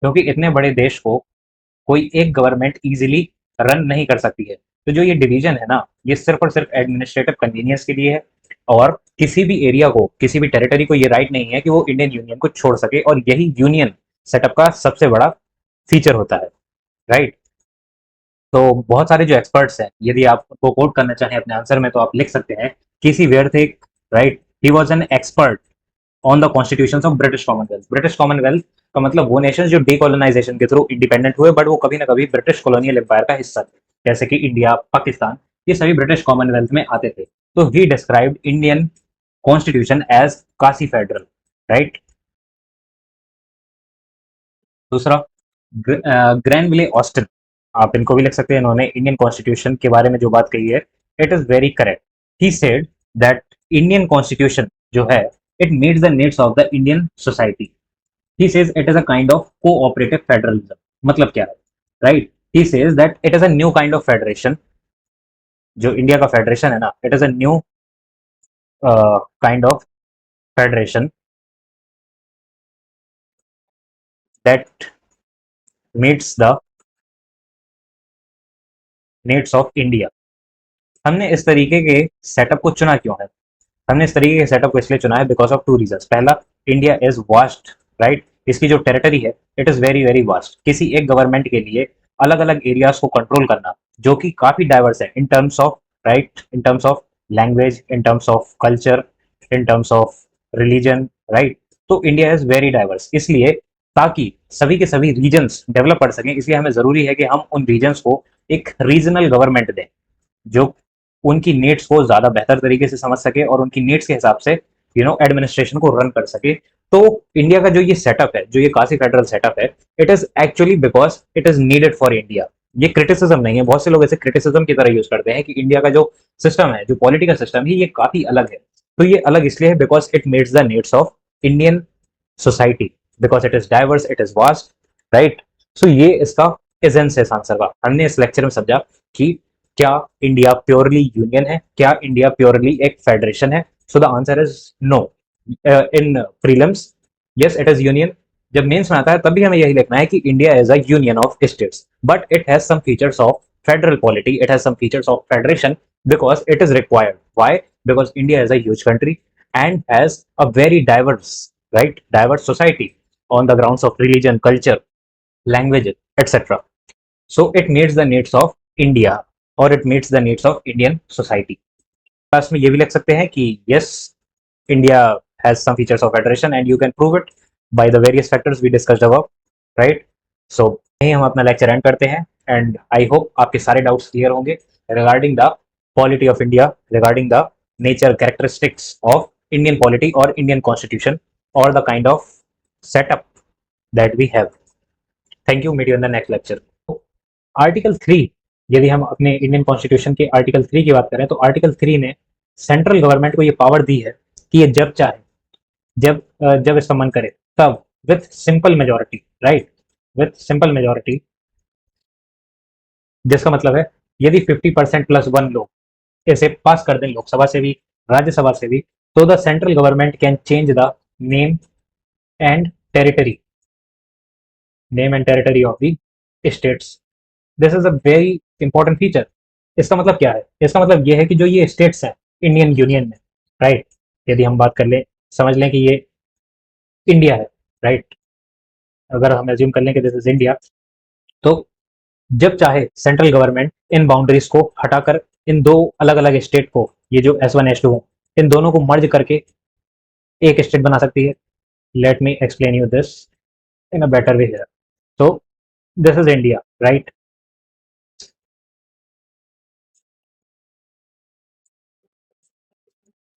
क्योंकि इतने बड़े देश को कोई एक गवर्नमेंट इजीली रन नहीं कर सकती है। तो जो ये डिवीजन है ना, ये सिर्फ और सिर्फ एडमिनिस्ट्रेटिव कन्वीनियंस के लिए है, और किसी भी एरिया को, किसी भी टेरिटरी को ये राइट नहीं है कि वो इंडियन यूनियन को छोड़ सके, और यही यूनियन सेटअप का सबसे बड़ा फीचर होता है, राइट। तो बहुत सारे जो एक्सपर्ट्स हैं, यदि आप उनको कोट करना चाहें अपने आंसर में तो आप लिख सकते हैं, किसी वेयर थे, right, he was an expert on the constitution of British Commonwealth. British Commonwealth का मतलब वो नेशन जो डीकोलोनाइजेशन के थ्रू इंडिपेंडेंट हुए, बट वो कभी ना कभी ब्रिटिश कॉलोनियल एम्पायर का हिस्सा थे, जैसे कि इंडिया, पाकिस्तान, ये सभी ब्रिटिश कॉमनवेल्थ में आते थे। तो he described Indian constitution as quasi federal, right. दूसरा, ग्रैनविले ऑस्टिन, आप इनको भी लिख सकते हैं, इन्होंने इंडियन कॉन्स्टिट्यूशन के बारे में जो बात कही है, it is very correct. He said that Indian constitution जो है, it meets the needs of the Indian society. he says it is a kind of cooperative federalism। मतलब क्या है, right. he says that it is a new kind of federation। जो India का federation है ना, it is a new kind of federation that meets the needs of India। हमने इस तरीके के सेटअप को चुना क्यों है? हमने इस तरीके के सेटअप को इसलिए चुना है बिकॉज ऑफ टू रीजन। पहला, इंडिया इज वास्ट, राइट। इसकी जो टेरिटरी है, it is very very vast. किसी एक गवर्नमेंट के लिए अलग अलग एरियाज को कंट्रोल करना, जो कि काफी डाइवर्स है in terms of, right, in terms of language, in terms of culture, in terms of religion, right. तो इंडिया इज वेरी डाइवर्स, इसलिए ताकि सभी के सभी रीजन्स डेवलप कर सकें, इसलिए हमें जरूरी है कि हम उन रीजन्स को एक रीजनल गवर्नमेंट दें, जो उनकी नीड्स को ज्यादा बेहतर तरीके से समझ सके और उनकी नीड्स के हिसाब से एडमिनिस्ट्रेशन को रन कर सके। तो इंडिया का जो ये सेटअप है, जो ये काशी फेडरल सेटअप है, it is actually because it is needed for India. ये क्रिटिसिज्म नहीं है, बहुत से लोग इसे क्रिटिसिज्म की तरह यूज करते हैं कि इंडिया का जो सिस्टम है, जो पॉलिटिकल सिस्टम है, ये काफी अलग है। तो ये अलग इसलिए है because it meets the needs of Indian society, because it is diverse, it is vast, right. So ये इसका एजेंस है इस आंसर का। हमने इस लेक्चर में समझा कि क्या इंडिया प्योरली यूनियन है, क्या इंडिया प्योरली एक फेडरेशन है। So the answer is no. In prelims yes it is union, जब मेंस में आता है तब भी हमें यही लिखना है कि India is a union of states, but it has some features of federal polity, it has some features of federation because it is required. Why? Because India is a huge country and has a very diverse, right, diverse society on the grounds of religion, culture, language, etc. So it meets the needs of India, or it meets the needs of Indian society. Last में ये भी लिख सकते हैं कि yes, India has some features of federation and you can prove it by the various factors we discussed above, right? So यही हम अपना लेक्चर एंड करते हैं एंड आई होप आपके सारे डाउट्स क्लियर होंगे regarding the polity of India, regarding the nature characteristics of Indian polity और Indian constitution और the kind of setup that we have. Thank you, meet you in the next lecture. Article 3, यदि हम अपने Indian constitution के article 3 की बात करें तो आर्टिकल 3 ने सेंट्रल गवर्नमेंट को ये पावर दी है कि ये जब चाहे, जब इसका मन करे तब, with simple majority, right, with simple majority, जिसका मतलब है यदि 50% प्लस 1 लोग इसे पास कर दें लोकसभा से भी, राज्यसभा से भी, तो the central government can change the name and territory, name and territory of the states. This is a very important feature. इसका मतलब क्या है? इसका मतलब ये है कि जो ये स्टेट्स हैं इंडियन यूनियन में, राइट, यदि हम बात कर लें, समझ लें कि ये इंडिया है, राइट, अगर हम एज्यूम कर लें कि दिस इज इंडिया, तो जब चाहे सेंट्रल गवर्नमेंट इन बाउंड्रीज को हटाकर इन दो अलग अलग स्टेट को, ये जो S1 S2 हो, इन दोनों को मर्ज करके एक स्टेट बना सकती है। Let me explain you this in a better way here. So this is India, right.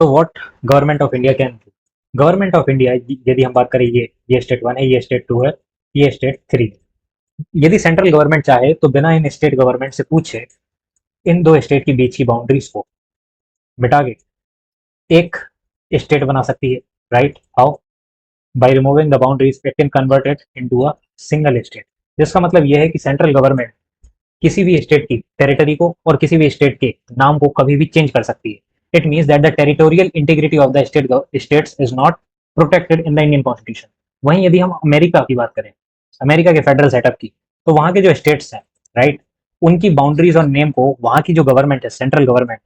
तो what government of India can do? Government of India, यदि हम बात करें, ये स्टेट 1 है, ये स्टेट 2 है, ये स्टेट 3, यदि सेंट्रल गवर्नमेंट चाहे तो बिना इन स्टेट गवर्नमेंट से पूछे इन दो स्टेट के बीच की बाउंड्रीज को मिटा के एक स्टेट बना सकती है, right. How? By removing the boundaries it can convert it into a single state. जिसका मतलब यह है कि सेंट्रल गवर्नमेंट किसी भी स्टेट की टेरिटरी को और किसी भी स्टेट के नाम को कभी भी चेंज कर सकती है। It means that the territorial integrity of the states is not protected in the Indian constitution. वहीं यदि हम अमेरिका की बात करें, अमेरिका के फेडरल सेटअप की, तो वहां के जो स्टेट्स हैं, राइट, उनकी बाउंड्रीज और नेम को वहां की जो गवर्नमेंट है, central government,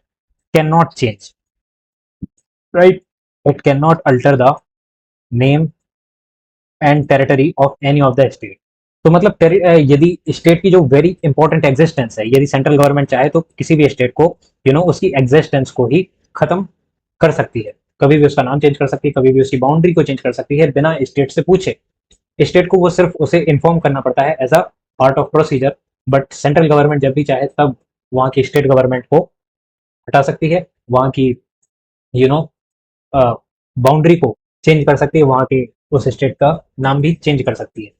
can not change, right, it can not alter the name and territory of any of the state. तो मतलब यदि स्टेट की जो वेरी इंपॉर्टेंट एग्जिस्टेंस है, यदि सेंट्रल गवर्नमेंट चाहे तो किसी भी स्टेट को उसकी एग्जिस्टेंस को ही खत्म कर सकती है। कभी भी उसका नाम चेंज कर सकती है, कभी भी उसकी बाउंड्री को चेंज कर सकती है बिना स्टेट से पूछे। स्टेट को वो सिर्फ उसे इन्फॉर्म करना पड़ता है as a part of procedure, but central government जब भी चाहे तब वहाँ की स्टेट गवर्नमेंट को हटा सकती है, वहाँ की यू नो बाउंड्री को चेंज कर सकती है, वहाँ के उस स्टेट का नाम भी चेंज कर सकती है।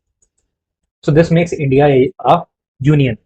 So this makes India a union,